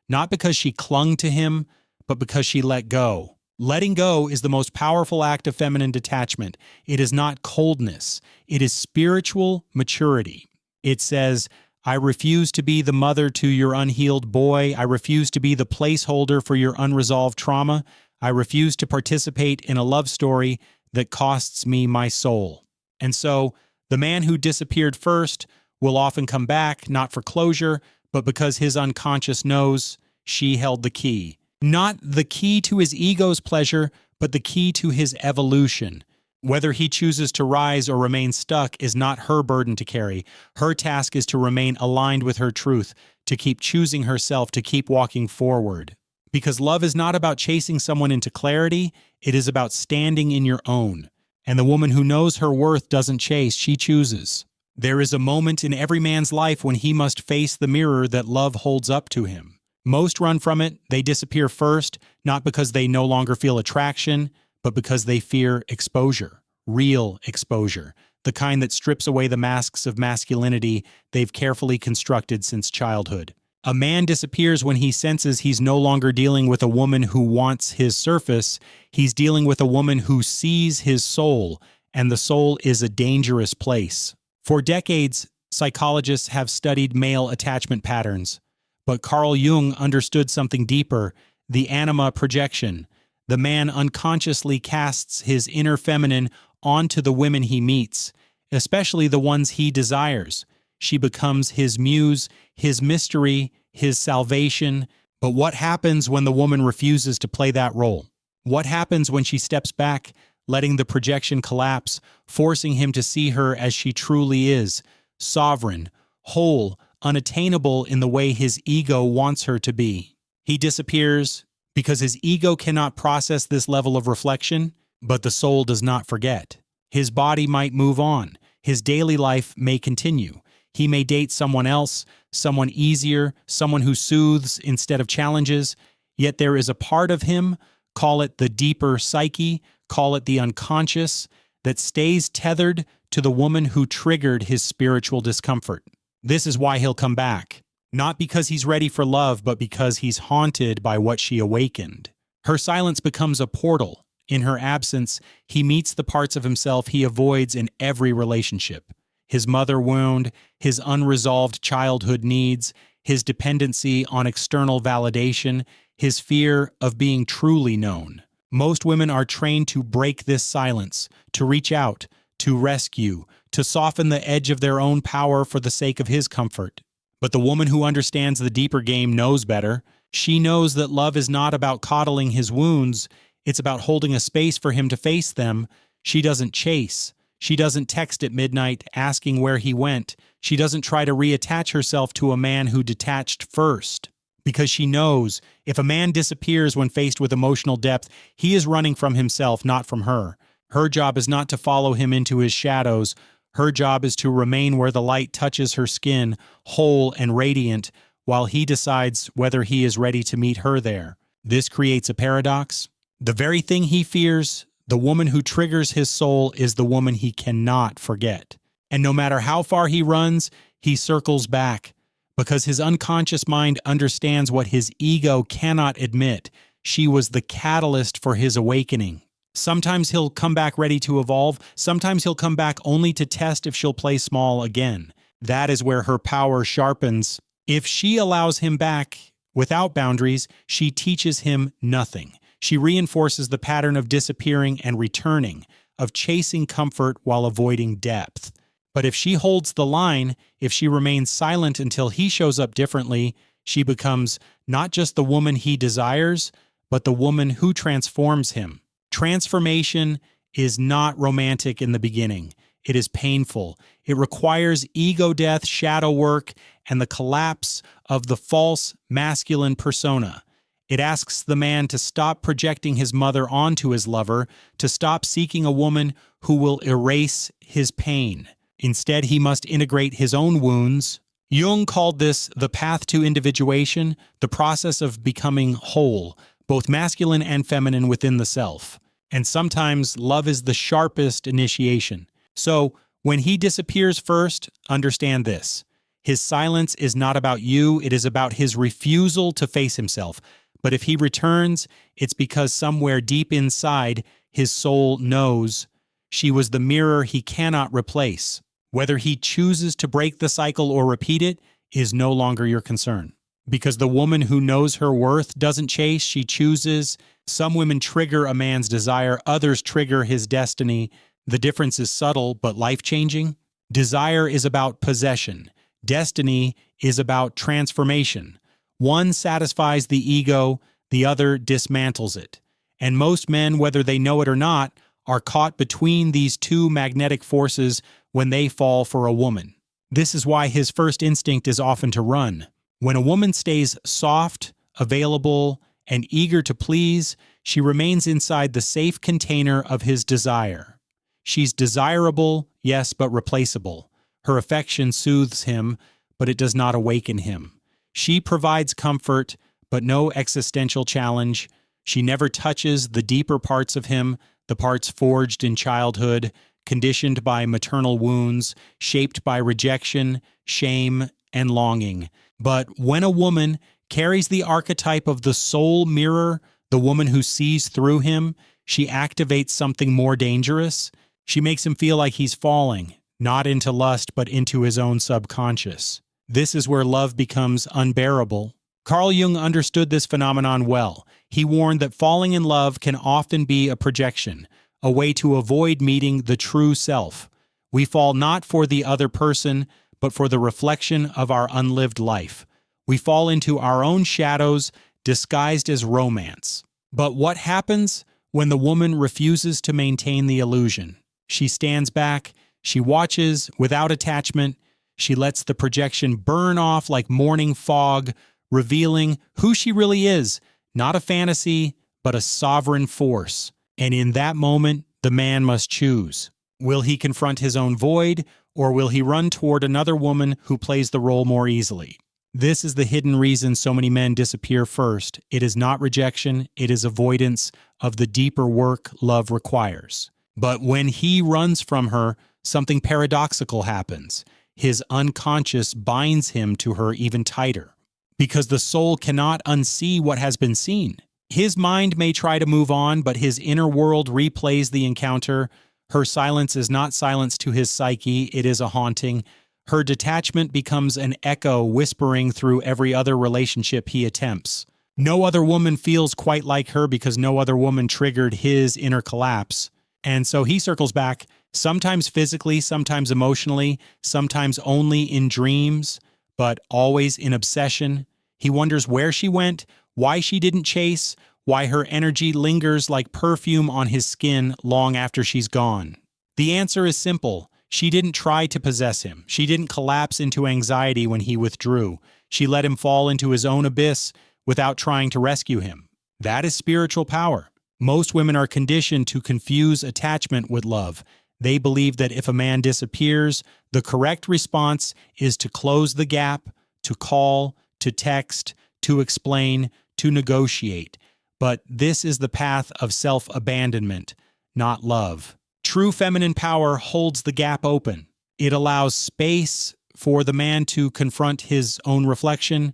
Speaker 1: Not because she clung to him, but because she let go. Letting go is the most powerful act of feminine detachment. It is not coldness. It is spiritual maturity. It says, I refuse to be the mother to your unhealed boy. I refuse to be the placeholder for your unresolved trauma. I refuse to participate in a love story that costs me my soul. And so, the man who disappeared first will often come back, not for closure, but because his unconscious knows she held the key. Not the key to his ego's pleasure, but the key to his evolution. Whether he chooses to rise or remain stuck is not her burden to carry. Her task is to remain aligned with her truth, to keep choosing herself, to keep walking forward. Because love is not about chasing someone into clarity, it is about standing in your own. And the woman who knows her worth doesn't chase, she chooses. There is a moment in every man's life when he must face the mirror that love holds up to him. Most run from it, they disappear first, not because they no longer feel attraction, but because they fear exposure, real exposure, the kind that strips away the masks of masculinity they've carefully constructed since childhood. A man disappears when he senses he's no longer dealing with a woman who wants his surface, he's dealing with a woman who sees his soul, and the soul is a dangerous place. For decades, psychologists have studied male attachment patterns, but Carl Jung understood something deeper, the anima projection. The man unconsciously casts his inner feminine onto the women he meets, especially the ones he desires. She becomes his muse, his mystery, his salvation. But what happens when the woman refuses to play that role? What happens when she steps back, letting the projection collapse, forcing him to see her as she truly is, sovereign, whole, unattainable in the way his ego wants her to be? He disappears because his ego cannot process this level of reflection, but the soul does not forget. His body might move on. His daily life may continue. He may date someone else, someone easier, someone who soothes instead of challenges. Yet there is a part of him, call it the deeper psyche, call it the unconscious, that stays tethered to the woman who triggered his spiritual discomfort. This is why he'll come back. Not because he's ready for love, but because he's haunted by what she awakened. Her silence becomes a portal. In her absence, he meets the parts of himself he avoids in every relationship. His mother wound, his unresolved childhood needs, his dependency on external validation, his fear of being truly known. Most women are trained to break this silence, to reach out, to rescue, to soften the edge of their own power for the sake of his comfort. But the woman who understands the deeper game knows better. She knows that love is not about coddling his wounds. It's about holding a space for him to face them. She doesn't chase. She doesn't text at midnight asking where he went. She doesn't try to reattach herself to a man who detached first. Because she knows if a man disappears when faced with emotional depth, he is running from himself, not from her. Her job is not to follow him into his shadows. Her job is to remain where the light touches her skin, whole and radiant, while he decides whether he is ready to meet her there. This creates a paradox. The very thing he fears, the woman who triggers his soul, is the woman he cannot forget. And no matter how far he runs, he circles back, because his unconscious mind understands what his ego cannot admit. She was the catalyst for his awakening. Sometimes he'll come back ready to evolve. Sometimes he'll come back only to test if she'll play small again. That is where her power sharpens. If she allows him back without boundaries, she teaches him nothing. She reinforces the pattern of disappearing and returning, of chasing comfort while avoiding depth. But if she holds the line, if she remains silent until he shows up differently, she becomes not just the woman he desires, but the woman who transforms him. Transformation is not romantic in the beginning. It is painful. It requires ego death, shadow work, and the collapse of the false masculine persona. It asks the man to stop projecting his mother onto his lover, to stop seeking a woman who will erase his pain. Instead, he must integrate his own wounds. Jung called this the path to individuation, the process of becoming whole, both masculine and feminine within the self. And sometimes love is the sharpest initiation. So, when he disappears first, understand this. His silence is not about you, it is about his refusal to face himself. But if he returns, it's because somewhere deep inside, his soul knows she was the mirror he cannot replace. Whether he chooses to break the cycle or repeat it is no longer your concern. Because the woman who knows her worth doesn't chase, she chooses. Some women trigger a man's desire, others trigger his destiny. The difference is subtle but life-changing. Desire is about possession. Destiny is about transformation. One satisfies the ego, the other dismantles it. And most men, whether they know it or not, are caught between these two magnetic forces when they fall for a woman. This is why his first instinct is often to run. When a woman stays soft, available, and eager to please, she remains inside the safe container of his desire. She's desirable, yes, but replaceable. Her affection soothes him, but it does not awaken him. She provides comfort, but no existential challenge. She never touches the deeper parts of him, the parts forged in childhood, conditioned by maternal wounds, shaped by rejection, shame, and longing. But when a woman carries the archetype of the soul mirror, the woman who sees through him, she activates something more dangerous. She makes him feel like he's falling, not into lust, but into his own subconscious. This is where love becomes unbearable. Carl Jung understood this phenomenon well. He warned that falling in love can often be a projection, a way to avoid meeting the true self. We fall not for the other person, but for the reflection of our unlived life. We fall into our own shadows, disguised as romance. But what happens when the woman refuses to maintain the illusion? She stands back, she watches without attachment, she lets the projection burn off like morning fog, revealing who she really is, not a fantasy, but a sovereign force. And in that moment, the man must choose. Will he confront his own void, or will he run toward another woman who plays the role more easily? This is the hidden reason so many men disappear first. It is not rejection, it is avoidance of the deeper work love requires. But when he runs from her, something paradoxical happens. His unconscious binds him to her even tighter, because the soul cannot unsee what has been seen. His mind may try to move on, but his inner world replays the encounter. Her silence is not silence to his psyche, it is a haunting. Her detachment becomes an echo whispering through every other relationship he attempts. No other woman feels quite like her because no other woman triggered his inner collapse. And so he circles back, sometimes physically, sometimes emotionally, sometimes only in dreams, but always in obsession. He wonders where she went, why she didn't chase, why her energy lingers like perfume on his skin long after she's gone. The answer is simple. She didn't try to possess him. She didn't collapse into anxiety when he withdrew. She let him fall into his own abyss without trying to rescue him. That is spiritual power. Most women are conditioned to confuse attachment with love. They believe that if a man disappears, the correct response is to close the gap, to call, to text, to explain, to negotiate. But this is the path of self-abandonment, not love. True feminine power holds the gap open. It allows space for the man to confront his own reflection.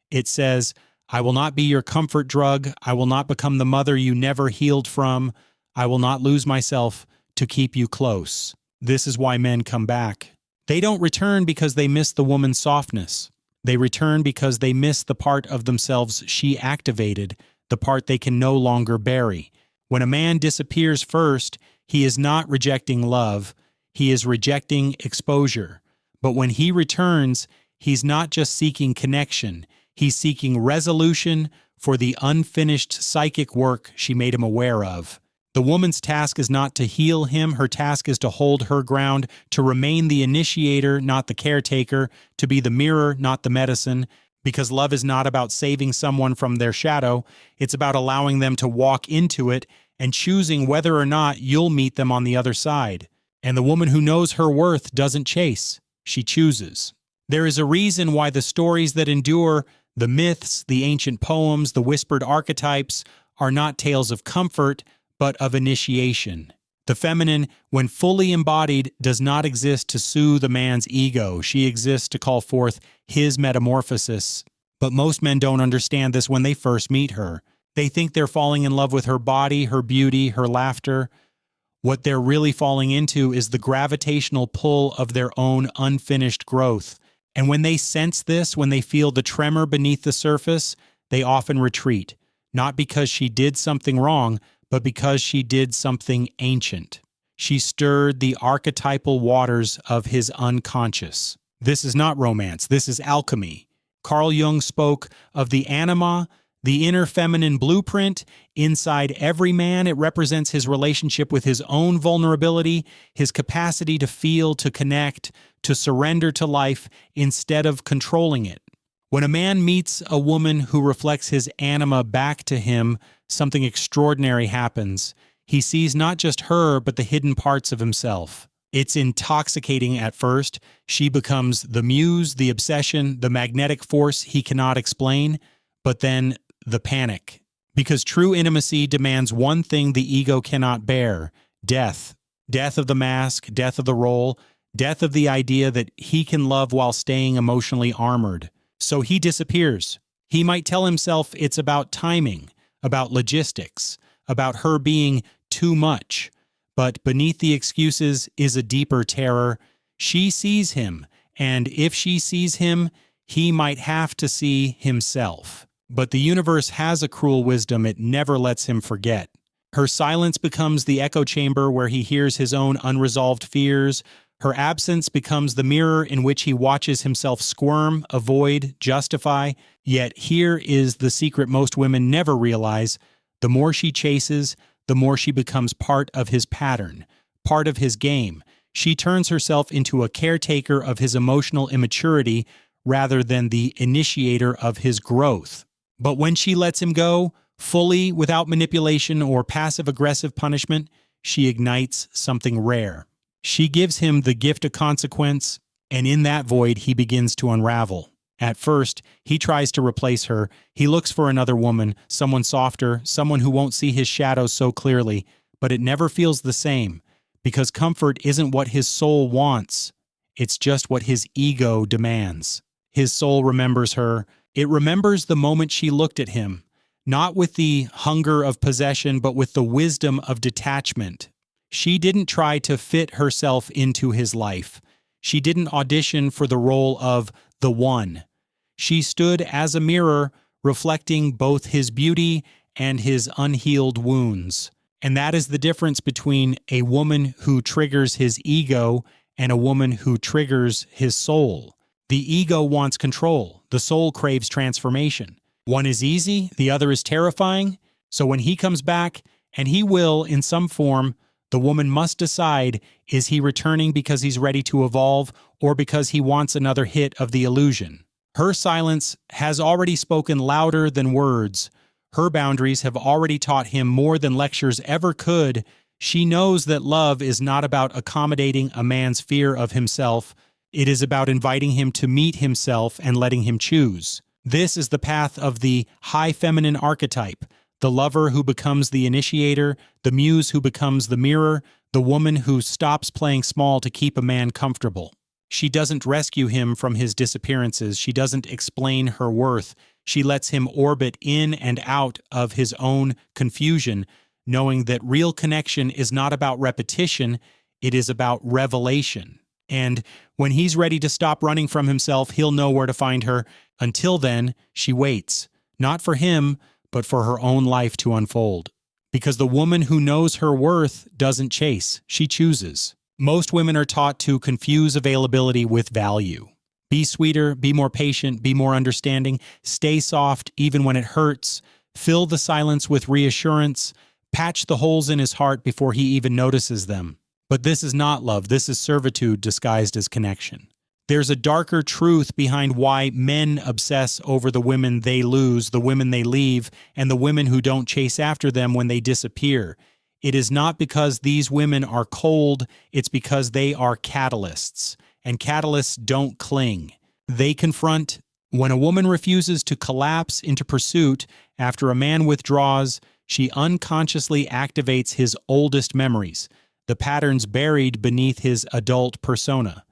Speaker 1: It says, I will not be your comfort drug. I will not become the mother you never healed from. I will not lose myself to keep you close. This is why men come back. They don't return because they miss the woman's softness. They return because they miss the part of themselves she activated, the part they can no longer bury. When a man disappears first, he is not rejecting love. He is rejecting exposure. But when he returns, he's not just seeking connection. He's seeking resolution for the unfinished psychic work she made him aware of. The woman's task is not to heal him. Her task is to hold her ground, to remain the initiator, not the caretaker, to be the mirror, not the medicine, because love is not about saving someone from their shadow. It's about allowing them to walk into it and choosing whether or not you'll meet them on the other side. And the woman who knows her worth doesn't chase. She chooses. There is a reason why the stories that endure, the myths, the ancient poems, the whispered archetypes, are not tales of comfort, but of initiation. The feminine, when fully embodied, does not exist to soothe a man's ego. She exists to call forth his metamorphosis. But most men don't understand this when they first meet her. They think they're falling in love with her body, her beauty, her laughter. What they're really falling into is the gravitational pull of their own unfinished growth. And when they sense this, when they feel the tremor beneath the surface, they often retreat. Not because she did something wrong, but because she did something ancient. She stirred the archetypal waters of his unconscious. This is not romance, this is alchemy. Carl Jung spoke of the anima, the inner feminine blueprint. Inside every man, it represents his relationship with his own vulnerability, his capacity to feel, to connect, to surrender to life instead of controlling it. When a man meets a woman who reflects his anima back to him, something extraordinary happens. He sees not just her, but the hidden parts of himself. It's intoxicating at first. She becomes the muse, the obsession, the magnetic force he cannot explain, but then the panic. Because true intimacy demands one thing the ego cannot bear: death. Death of the mask, death of the role, death of the idea that he can love while staying emotionally armored. So he disappears. He might tell himself it's about timing, about logistics, about her being too much. But beneath the excuses is a deeper terror. She sees him, and if she sees him, he might have to see himself. But the universe has a cruel wisdom it never lets him forget. Her silence becomes the echo chamber where he hears his own unresolved fears. Her absence becomes the mirror in which he watches himself squirm, avoid, justify. Yet here is the secret most women never realize. The more she chases, the more she becomes part of his pattern, part of his game. She turns herself into a caretaker of his emotional immaturity rather than the initiator of his growth. But when she lets him go, fully, without manipulation or passive-aggressive punishment, she ignites something rare. She gives him the gift of consequence, and in that void he begins to unravel. At first, he tries to replace her. He looks for another woman, someone softer, someone who won't see his shadows so clearly, but it never feels the same, because comfort isn't what his soul wants. It's just what his ego demands. His soul remembers her. It remembers the moment she looked at him, not with the hunger of possession, but with the wisdom of detachment. She didn't try to fit herself into his life. She didn't audition for the role of the one. She stood as a mirror, reflecting both his beauty and his unhealed wounds. And that is the difference between a woman who triggers his ego and a woman who triggers his soul. The ego wants control. The soul craves transformation. One is easy, the other is terrifying. So when he comes back, and he will in some form, the woman must decide, is he returning because he's ready to evolve or because he wants another hit of the illusion? Her silence has already spoken louder than words. Her boundaries have already taught him more than lectures ever could. She knows that love is not about accommodating a man's fear of himself. It is about inviting him to meet himself and letting him choose. This is the path of the high feminine archetype, the lover who becomes the initiator, the muse who becomes the mirror, the woman who stops playing small to keep a man comfortable. She doesn't rescue him from his disappearances. She doesn't explain her worth. She lets him orbit in and out of his own confusion, knowing that real connection is not about repetition, it is about revelation. And when he's ready to stop running from himself, he'll know where to find her. Until then, she waits, not for him, but for her own life to unfold. Because the woman who knows her worth doesn't chase, she chooses. Most women are taught to confuse availability with value. Be sweeter, be more patient, be more understanding, stay soft even when it hurts, fill the silence with reassurance, patch the holes in his heart before he even notices them. But this is not love, this is servitude disguised as connection. There's a darker truth behind why men obsess over the women they lose, the women they leave, and the women who don't chase after them when they disappear. It is not because these women are cold, it's because they are catalysts. And catalysts don't cling. They confront. When a woman refuses to collapse into pursuit after a man withdraws, she unconsciously activates his oldest memories, the patterns buried beneath his adult persona.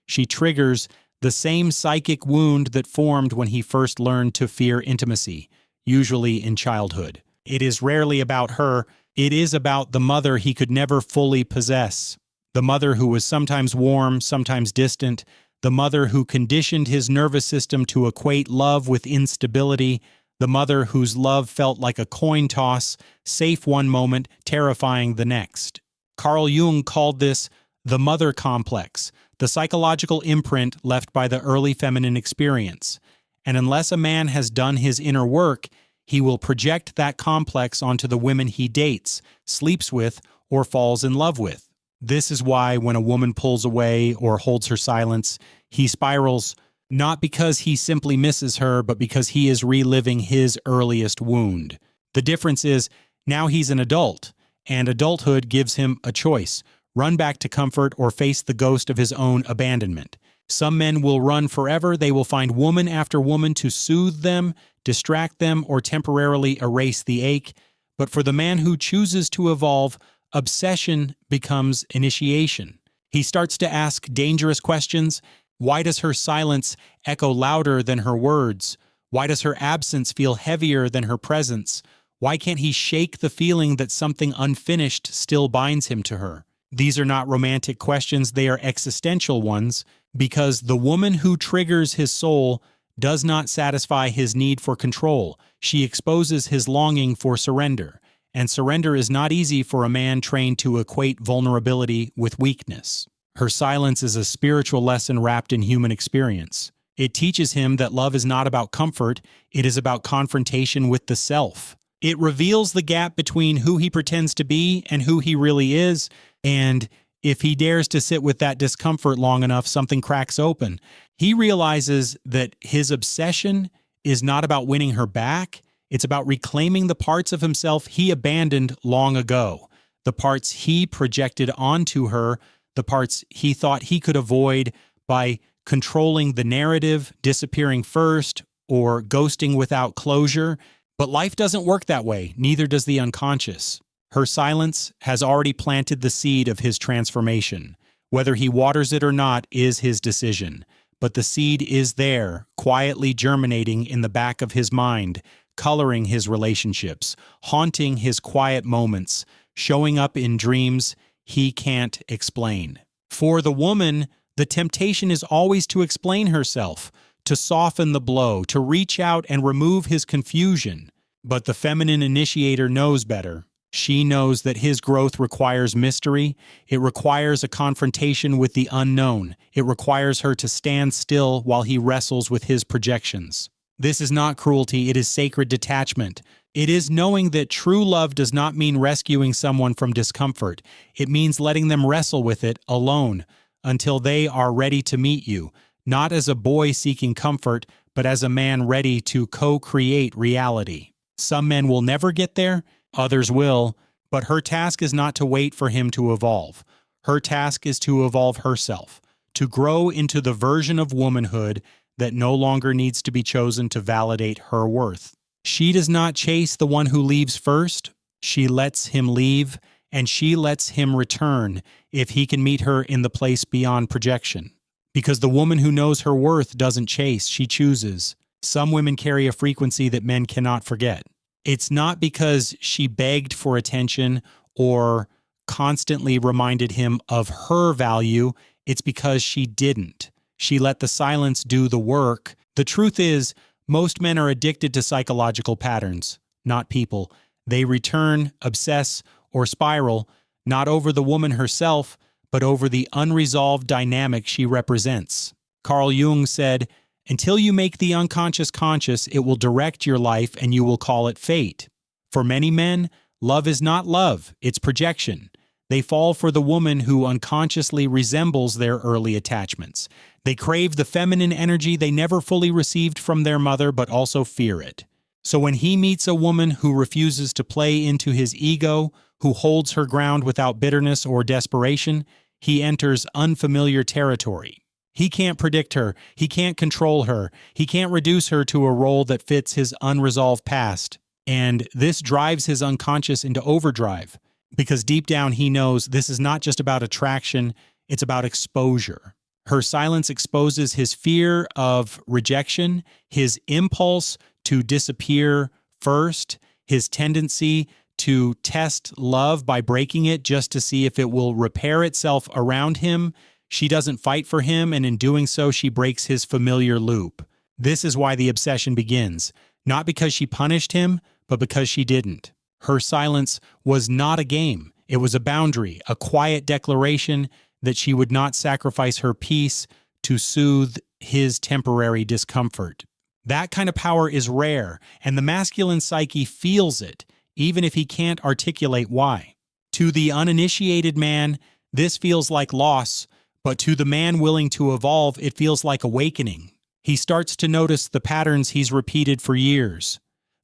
Speaker 1: She triggers the same psychic wound that formed when he first learned to fear intimacy, usually in childhood. It is rarely about her. It is about the mother he could never fully possess. The mother who was sometimes warm, sometimes distant. The mother who conditioned his nervous system to equate love with instability. The mother whose love felt like a coin toss, safe one moment, terrifying the next. Carl Jung called this the mother complex, the psychological imprint left by the early feminine experience. And unless a man has done his inner work, he will project that complex onto the women he dates, sleeps with, or falls in love with. This is why when a woman pulls away or holds her silence, he spirals, not because he simply misses her, but because he is reliving his earliest wound. The difference is, now he's an adult, and adulthood gives him a choice: run back to comfort or face the ghost of his own abandonment. Some men will run forever. They will find woman after woman to soothe them, distract them, or temporarily erase the ache. But for the man who chooses to evolve, obsession becomes initiation. He starts to ask dangerous questions. Why does her silence echo louder than her words? Why does her absence feel heavier than her presence? Why can't he shake the feeling that something unfinished still binds him to her? These are not romantic questions, they are existential ones, because the woman who triggers his soul does not satisfy his need for control. She exposes his longing for surrender. And surrender is not easy for a man trained to equate vulnerability with weakness. Her silence is a spiritual lesson wrapped in human experience. It teaches him that love is not about comfort, it is about confrontation with the self. It reveals the gap between who he pretends to be and who he really is, and if he dares to sit with that discomfort long enough, something cracks open. He realizes that his obsession is not about winning her back, it's about reclaiming the parts of himself he abandoned long ago, the parts he projected onto her, the parts he thought he could avoid by controlling the narrative, disappearing first, or ghosting without closure. But life doesn't work that way, neither does the unconscious. Her silence has already planted the seed of his transformation. Whether he waters it or not is his decision. But the seed is there, quietly germinating in the back of his mind, coloring his relationships, haunting his quiet moments, showing up in dreams he can't explain. For the woman, the temptation is always to explain herself, to soften the blow, to reach out and remove his confusion. But the feminine initiator knows better. She knows that his growth requires mystery. It requires a confrontation with the unknown. It requires her to stand still while he wrestles with his projections. This is not cruelty, it is sacred detachment. It is knowing that true love does not mean rescuing someone from discomfort. It means letting them wrestle with it alone until they are ready to meet you, not as a boy seeking comfort, but as a man ready to co-create reality. Some men will never get there, others will, But her task is not to wait for him to evolve. Her task is to evolve herself, to grow into the version of womanhood that no longer needs to be chosen to validate her worth. She does not chase the one who leaves first. She lets him leave, and she lets him return if he can meet her in the place beyond projection. Because the woman who knows her worth doesn't chase, she chooses. Some women carry a frequency that men cannot forget. It's not because she begged for attention or constantly reminded him of her value. It's because she didn't. She let the silence do the work. The truth is, most men are addicted to psychological patterns, not people. They return, obsess, or spiral, not over the woman herself, but over the unresolved dynamic she represents. Carl Jung said, "Until you make the unconscious conscious, it will direct your life and you will call it fate." For many men, love is not love, it's projection. They fall for the woman who unconsciously resembles their early attachments. They crave the feminine energy they never fully received from their mother, but also fear it. So when he meets a woman who refuses to play into his ego, who holds her ground without bitterness or desperation, he enters unfamiliar territory. He can't predict her, he can't control her, he can't reduce her to a role that fits his unresolved past. And this drives his unconscious into overdrive, because deep down he knows this is not just about attraction, it's about exposure. Her silence exposes his fear of rejection, his impulse to disappear first, his tendency to test love by breaking it just to see if it will repair itself around him. She doesn't fight for him, and in doing so, she breaks his familiar loop. This is why the obsession begins, not because she punished him, but because she didn't. Her silence was not a game. It was a boundary, a quiet declaration that she would not sacrifice her peace to soothe his temporary discomfort. That kind of power is rare, and the masculine psyche feels it, even if he can't articulate why. To the uninitiated man, this feels like loss, but to the man willing to evolve, it feels like awakening. He starts to notice the patterns he's repeated for years,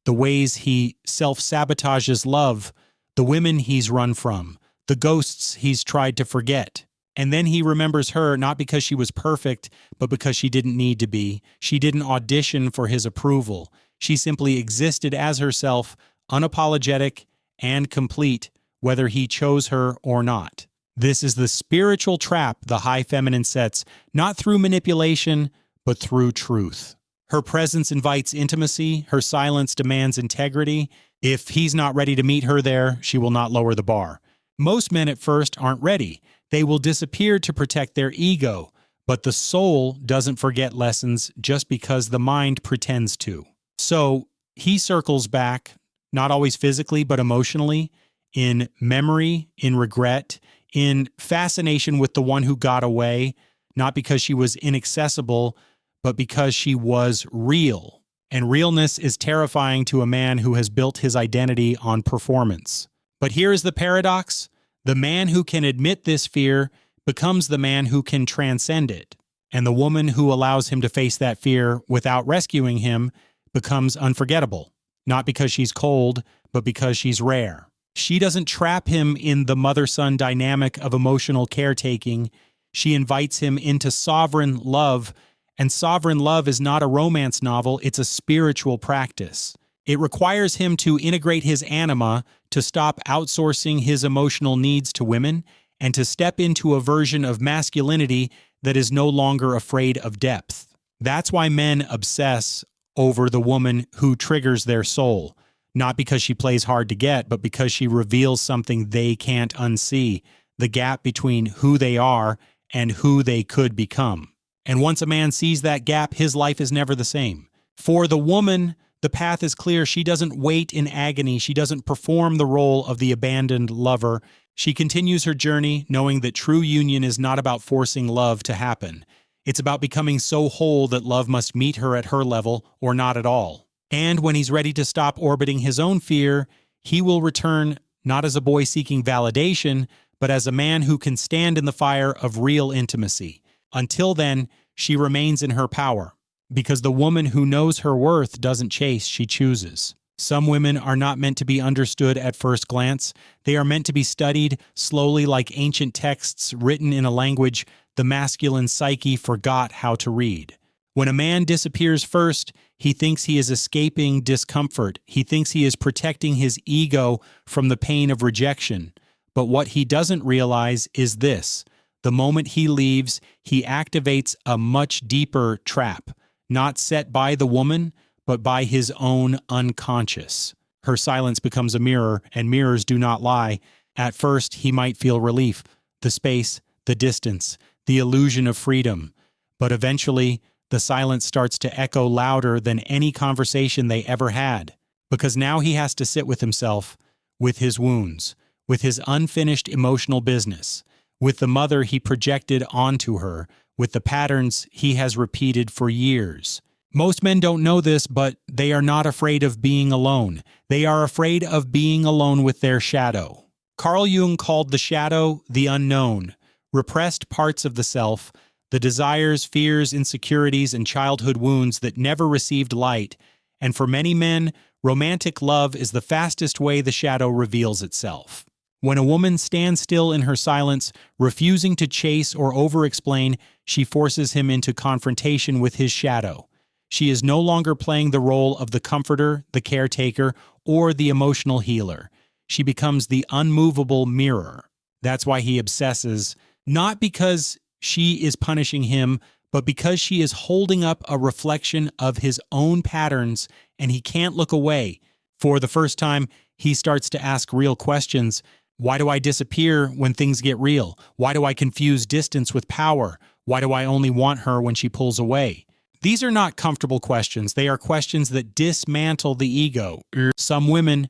Speaker 1: the ways he self-sabotages love, the women he's run from, the ghosts he's tried to forget. And then he remembers her not because she was perfect, but because she didn't need to be. She didn't audition for his approval. She simply existed as herself, unapologetic and complete, whether he chose her or not. This is the spiritual trap the high feminine sets, not through manipulation, but through truth. Her presence invites intimacy. Her silence demands integrity. If he's not ready to meet her there, she will not lower the bar. Most men at first aren't ready. They will disappear to protect their ego, but the soul doesn't forget lessons just because the mind pretends to. So he circles back, not always physically, but emotionally, in memory, in regret, in fascination with the one who got away, not because she was inaccessible, but because she was real. And realness is terrifying to a man who has built his identity on performance. But here is the paradox. The man who can admit this fear becomes the man who can transcend it. And the woman who allows him to face that fear without rescuing him becomes unforgettable, not because she's cold, but because she's rare. She doesn't trap him in the mother-son dynamic of emotional caretaking. She invites him into sovereign love, and sovereign love is not a romance novel, it's a spiritual practice. It requires him to integrate his anima, to stop outsourcing his emotional needs to women, and to step into a version of masculinity that is no longer afraid of depth. That's why men obsess over the woman who triggers their soul, not because she plays hard to get, but because she reveals something they can't unsee, the gap between who they are and who they could become. And once a man sees that gap, his life is never the same. For the woman, the path is clear. She doesn't wait in agony. She doesn't perform the role of the abandoned lover. She continues her journey, knowing that true union is not about forcing love to happen. It's about becoming so whole that love must meet her at her level or not at all. And when he's ready to stop orbiting his own fear, he will return not as a boy seeking validation, but as a man who can stand in the fire of real intimacy. Until then, she remains in her power, because the woman who knows her worth doesn't chase, she chooses. Some women are not meant to be understood at first glance. They are meant to be studied slowly like ancient texts written in a language the masculine psyche forgot how to read. When a man disappears first, he thinks he is escaping discomfort. He thinks he is protecting his ego from the pain of rejection. But what he doesn't realize is this: the moment he leaves, he activates a much deeper trap, not set by the woman, but by his own unconscious. Her silence becomes a mirror, and mirrors do not lie. At first, he might feel relief, the space, the distance, the illusion of freedom. But eventually, the silence starts to echo louder than any conversation they ever had, because now he has to sit with himself, with his wounds, with his unfinished emotional business, with the mother he projected onto her, with the patterns he has repeated for years. Most men don't know this, but they are not afraid of being alone. They are afraid of being alone with their shadow. Carl Jung called the shadow the unknown, repressed parts of the self, the desires, fears, insecurities, and childhood wounds that never received light. And for many men, romantic love is the fastest way the shadow reveals itself. When a woman stands still in her silence, refusing to chase or over-explain, she forces him into confrontation with his shadow. She is no longer playing the role of the comforter, the caretaker, or the emotional healer. She becomes the unmovable mirror. That's why he obsesses, not because she is punishing him, but because she is holding up a reflection of his own patterns, and he can't look away. For the first time, he starts to ask real questions. Why do I disappear when things get real? Why do I confuse distance with power? Why do I only want her when she pulls away? These are not comfortable questions. They are questions that dismantle the ego. Some women,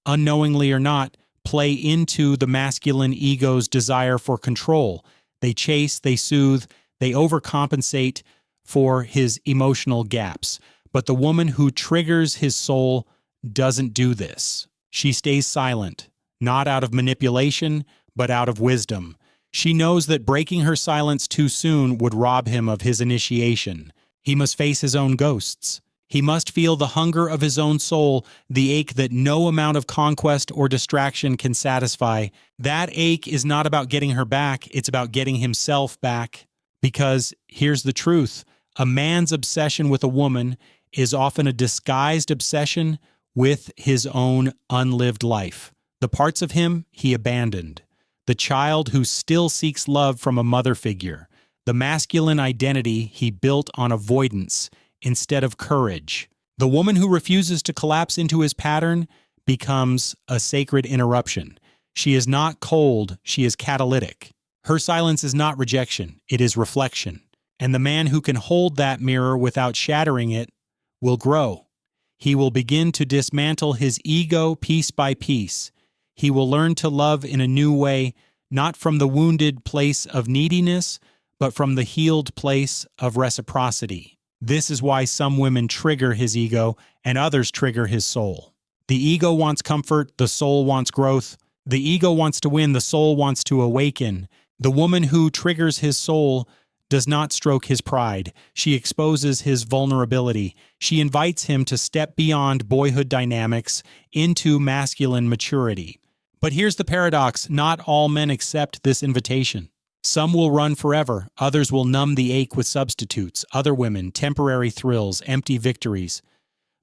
Speaker 1: unknowingly or not, play into the masculine ego's desire for control. They chase, they soothe, they overcompensate for his emotional gaps. But the woman who triggers his soul doesn't do this. She stays silent, not out of manipulation, but out of wisdom. She knows that breaking her silence too soon would rob him of his initiation. He must face his own ghosts. He must feel the hunger of his own soul, the ache that no amount of conquest or distraction can satisfy. That ache is not about getting her back, it's about getting himself back. Because here's the truth: a man's obsession with a woman is often a disguised obsession with his own unlived life. The parts of him he abandoned. The child who still seeks love from a mother figure. The masculine identity he built on avoidance instead of courage. The woman who refuses to collapse into his pattern becomes a sacred interruption. She is not cold, she is catalytic. Her silence is not rejection, it is reflection. And the man who can hold that mirror without shattering it will grow. He will begin to dismantle his ego piece by piece. He will learn to love in a new way, not from the wounded place of neediness, but from the healed place of reciprocity. This is why some women trigger his ego and others trigger his soul. The ego wants comfort, the soul wants growth. The ego wants to win, the soul wants to awaken. The woman who triggers his soul does not stroke his pride. She exposes his vulnerability. She invites him to step beyond boyhood dynamics into masculine maturity. But here's the paradox: not all men accept this invitation. Some will run forever, others will numb the ache with substitutes, other women, temporary thrills, empty victories.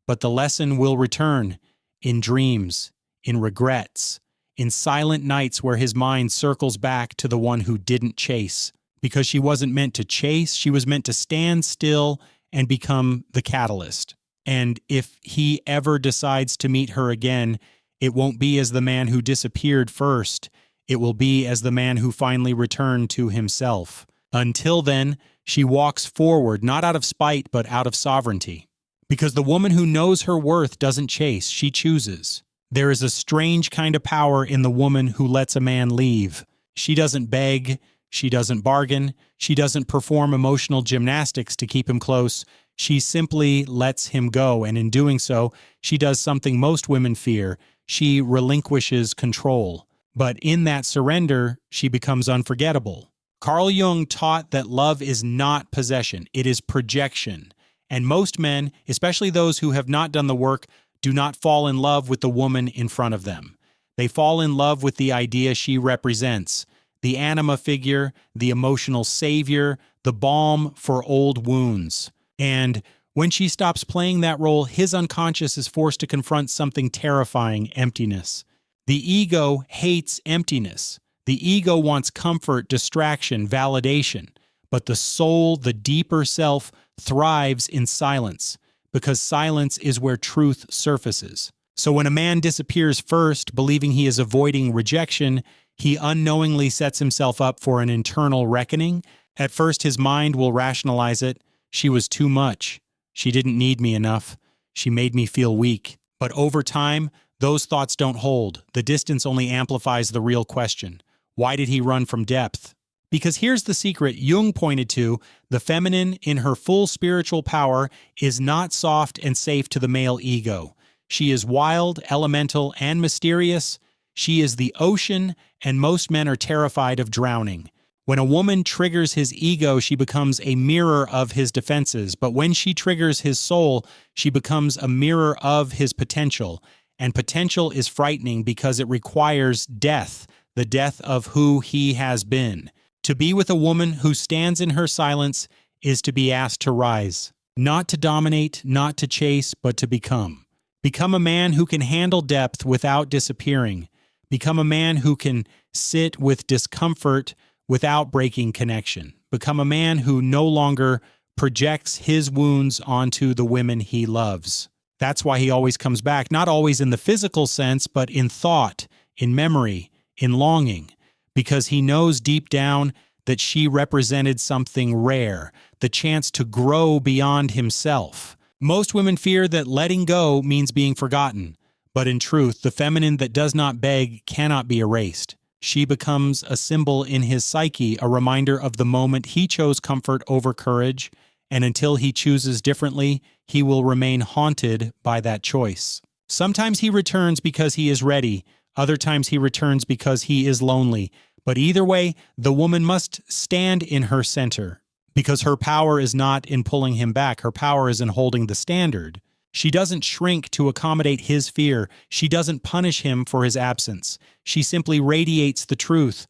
Speaker 1: But the lesson will return in dreams, in regrets, in silent nights where his mind circles back to the one who didn't chase. Because she wasn't meant to chase, she was meant to stand still and become the catalyst. And if he ever decides to meet her again, it won't be as the man who disappeared first. It will be as the man who finally returned to himself. Until then, she walks forward, not out of spite, but out of sovereignty. Because the woman who knows her worth doesn't chase, she chooses. There is a strange kind of power in the woman who lets a man leave. She doesn't beg, she doesn't bargain, she doesn't perform emotional gymnastics to keep him close. She simply lets him go, and in doing so, she does something most women fear. She relinquishes control. But in that surrender, she becomes unforgettable. Carl Jung taught that love is not possession, it is projection. And most men, especially those who have not done the work, do not fall in love with the woman in front of them. They fall in love with the idea she represents, the anima figure, the emotional savior, the balm for old wounds. And when she stops playing that role, his unconscious is forced to confront something terrifying: emptiness. The ego hates emptiness. The ego wants comfort, distraction, validation. But the soul, the deeper self, thrives in silence, because silence is where truth surfaces. So when a man disappears first, believing he is avoiding rejection, he unknowingly sets himself up for an internal reckoning. At first, his mind will rationalize it. She was too much. She didn't need me enough. She made me feel weak. But over time, those thoughts don't hold. The distance only amplifies the real question. Why did he run from depth? Because here's the secret Jung pointed to: the feminine in her full spiritual power is not soft and safe to the male ego. She is wild, elemental, and mysterious. She is the ocean, and most men are terrified of drowning. When a woman triggers his ego, she becomes a mirror of his defenses. But when she triggers his soul, she becomes a mirror of his potential. And potential is frightening because it requires death, the death of who he has been. To be with a woman who stands in her silence is to be asked to rise. Not to dominate, not to chase, but to become. Become a man who can handle depth without disappearing. Become a man who can sit with discomfort without breaking connection. Become a man who no longer projects his wounds onto the women he loves. That's why he always comes back, not always in the physical sense, but in thought, in memory, in longing, because he knows deep down that she represented something rare, the chance to grow beyond himself. Most women fear that letting go means being forgotten, but in truth, the feminine that does not beg cannot be erased. She becomes a symbol in his psyche, a reminder of the moment he chose comfort over courage, and until he chooses differently, he will remain haunted by that choice. Sometimes he returns because he is ready, other times he returns because he is lonely, but either way, the woman must stand in her center, because her power is not in pulling him back, her power is in holding the standard. She doesn't shrink to accommodate his fear. She doesn't punish him for his absence. She simply radiates the truth.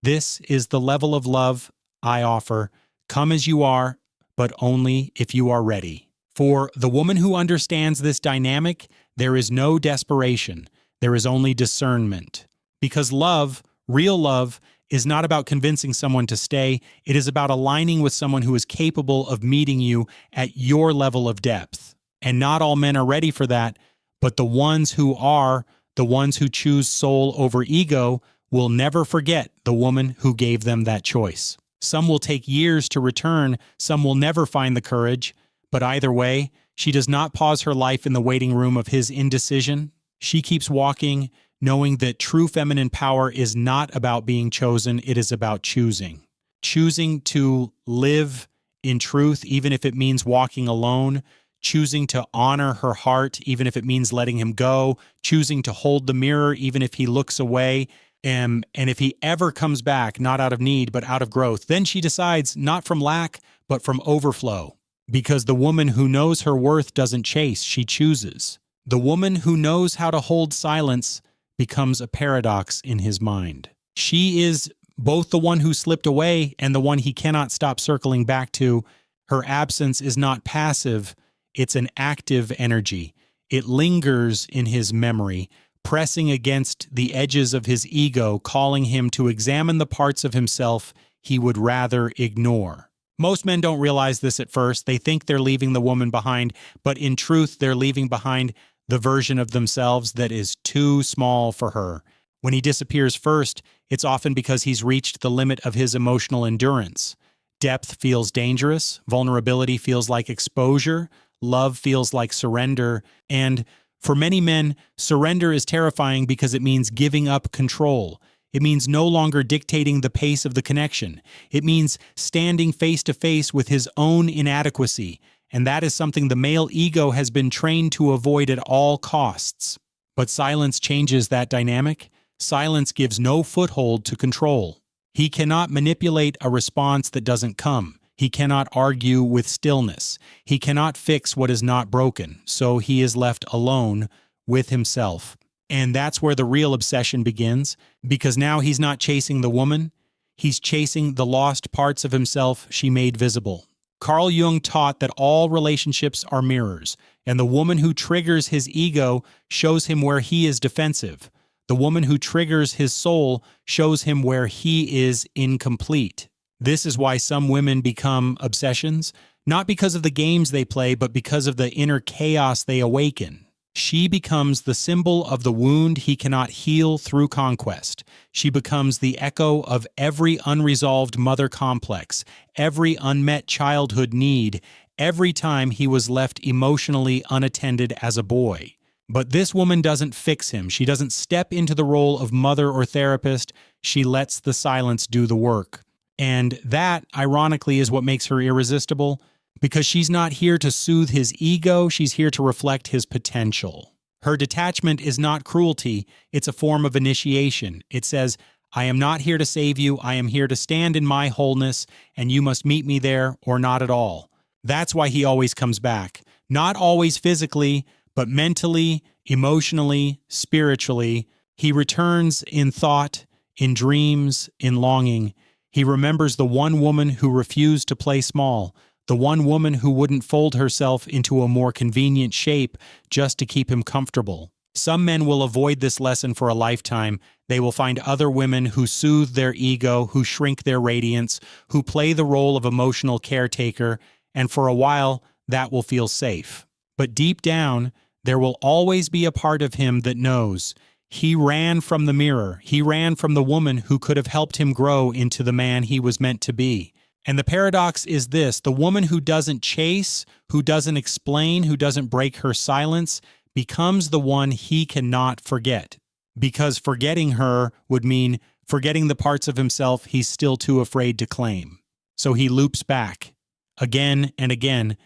Speaker 1: This is the level of love I offer. Come as you are, but only if you are ready. For the woman who understands this dynamic, there is no desperation. There is only discernment. Because love, real love, is not about convincing someone to stay. It is about aligning with someone who is capable of meeting you at your level of depth. And not all men are ready for that, but the ones who are, the ones who choose soul over ego, will never forget the woman who gave them that choice. Some will take years to return, some will never find the courage, but either way, she does not pause her life in the waiting room of his indecision. She keeps walking, knowing that true feminine power is not about being chosen, it is about choosing. Choosing to live in truth, even if it means walking alone. Choosing to honor her heart, even if it means letting him go. Choosing to hold the mirror, even if he looks away. And if he ever comes back, not out of need, but out of growth, then she decides not from lack, but from overflow. Because the woman who knows her worth doesn't chase, she chooses. The woman who knows how to hold silence becomes a paradox in his mind. She is both the one who slipped away and the one he cannot stop circling back to. Her absence is not passive, it's an active energy. It lingers in his memory, pressing against the edges of his ego, calling him to examine the parts of himself he would rather ignore. Most men don't realize this at first. They think they're leaving the woman behind, but in truth, they're leaving behind the version of themselves that is too small for her. When he disappears first, it's often because he's reached the limit of his emotional endurance. Depth feels dangerous, vulnerability feels like exposure, love feels like surrender, and for many men, surrender is terrifying because it means giving up control. It means no longer dictating the pace of the connection. It means standing face to face with his own inadequacy, and that is something the male ego has been trained to avoid at all costs. But silence changes that dynamic. Silence gives no foothold to control. He cannot manipulate a response that doesn't come. He cannot argue with stillness. He cannot fix what is not broken, so he is left alone with himself. And that's where the real obsession begins, because now he's not chasing the woman, he's chasing the lost parts of himself she made visible. Carl Jung taught that all relationships are mirrors, and the woman who triggers his ego shows him where he is defensive. The woman who triggers his soul shows him where he is incomplete. This is why some women become obsessions, not because of the games they play, but because of the inner chaos they awaken. She becomes the symbol of the wound he cannot heal through conquest. She becomes the echo of every unresolved mother complex, every unmet childhood need, every time he was left emotionally unattended as a boy. But this woman doesn't fix him. She doesn't step into the role of mother or therapist. She lets the silence do the work. And that, ironically, is what makes her irresistible, because she's not here to soothe his ego, she's here to reflect his potential. Her detachment is not cruelty, it's a form of initiation. It says, I am not here to save you, I am here to stand in my wholeness, and you must meet me there or not at all. That's why he always comes back. Not always physically, but mentally, emotionally, spiritually. He returns in thought, in dreams, in longing. He remembers the one woman who refused to play small, the one woman who wouldn't fold herself into a more convenient shape just to keep him comfortable. Some men will avoid this lesson for a lifetime. They will find other women who soothe their ego, who shrink their radiance, who play the role of emotional caretaker, and for a while, that will feel safe. But deep down, there will always be a part of him that knows. He ran from the mirror. He ran from the woman who could have helped him grow into the man he was meant to be. And the paradox is this: the woman who doesn't chase, who doesn't explain, who doesn't break her silence, becomes the one he cannot forget. Because forgetting her would mean forgetting the parts of himself he's still too afraid to claim. So he loops back, again and again,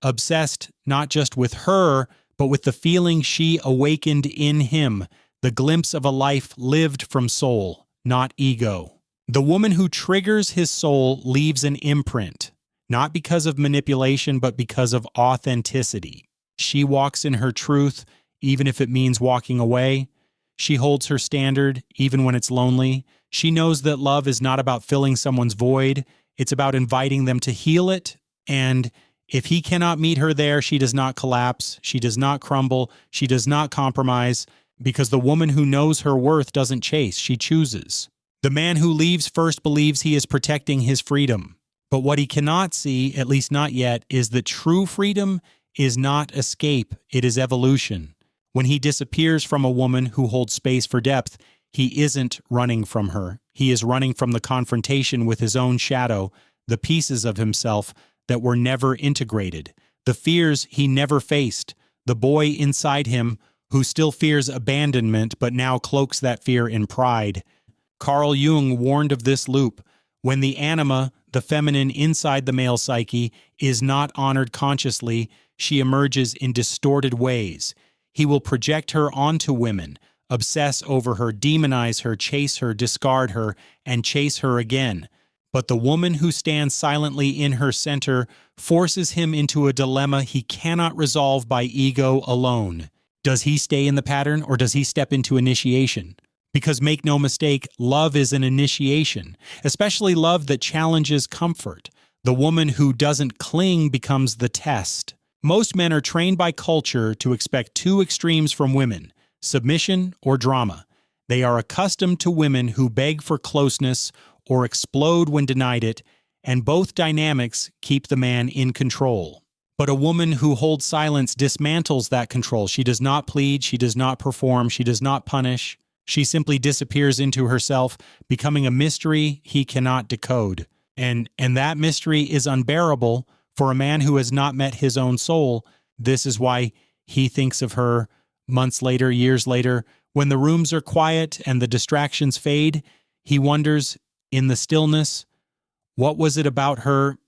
Speaker 1: obsessed not just with her, but with the feeling she awakened in him, the glimpse of a life lived from soul, not ego. The woman who triggers his soul leaves an imprint, not because of manipulation, but because of authenticity. She walks in her truth, even if it means walking away. She holds her standard, even when it's lonely. She knows that love is not about filling someone's void. It's about inviting them to heal it. And if he cannot meet her there, she does not collapse. She does not crumble. She does not compromise, because the woman who knows her worth doesn't chase. She chooses. The man who leaves first believes he is protecting his freedom. But what he cannot see, at least not yet, is that true freedom is not escape, it is evolution. When he disappears from a woman who holds space for depth, he isn't running from her. He is running from the confrontation with his own shadow, the pieces of himself that were never integrated, the fears he never faced, the boy inside him who still fears abandonment but now cloaks that fear in pride. Carl Jung warned of this loop. When the anima, the feminine inside the male psyche, is not honored consciously, she emerges in distorted ways. He will project her onto women, obsess over her, demonize her, chase her, discard her, and chase her again. But the woman who stands silently in her center forces him into a dilemma he cannot resolve by ego alone. Does he stay in the pattern, or does he step into initiation? Because make no mistake, love is an initiation, especially love that challenges comfort. The woman who doesn't cling becomes the test. Most men are trained by culture to expect two extremes from women, submission or drama. They are accustomed to women who beg for closeness or explode when denied it, and both dynamics keep the man in control. But a woman who holds silence dismantles that control. She does not plead, she does not perform, she does not punish. She simply disappears into herself, becoming a mystery he cannot decode. And that mystery is unbearable for a man who has not met his own soul. This is why he thinks of her months later, years later. When the rooms are quiet and the distractions fade, he wonders, in the stillness, what was it about her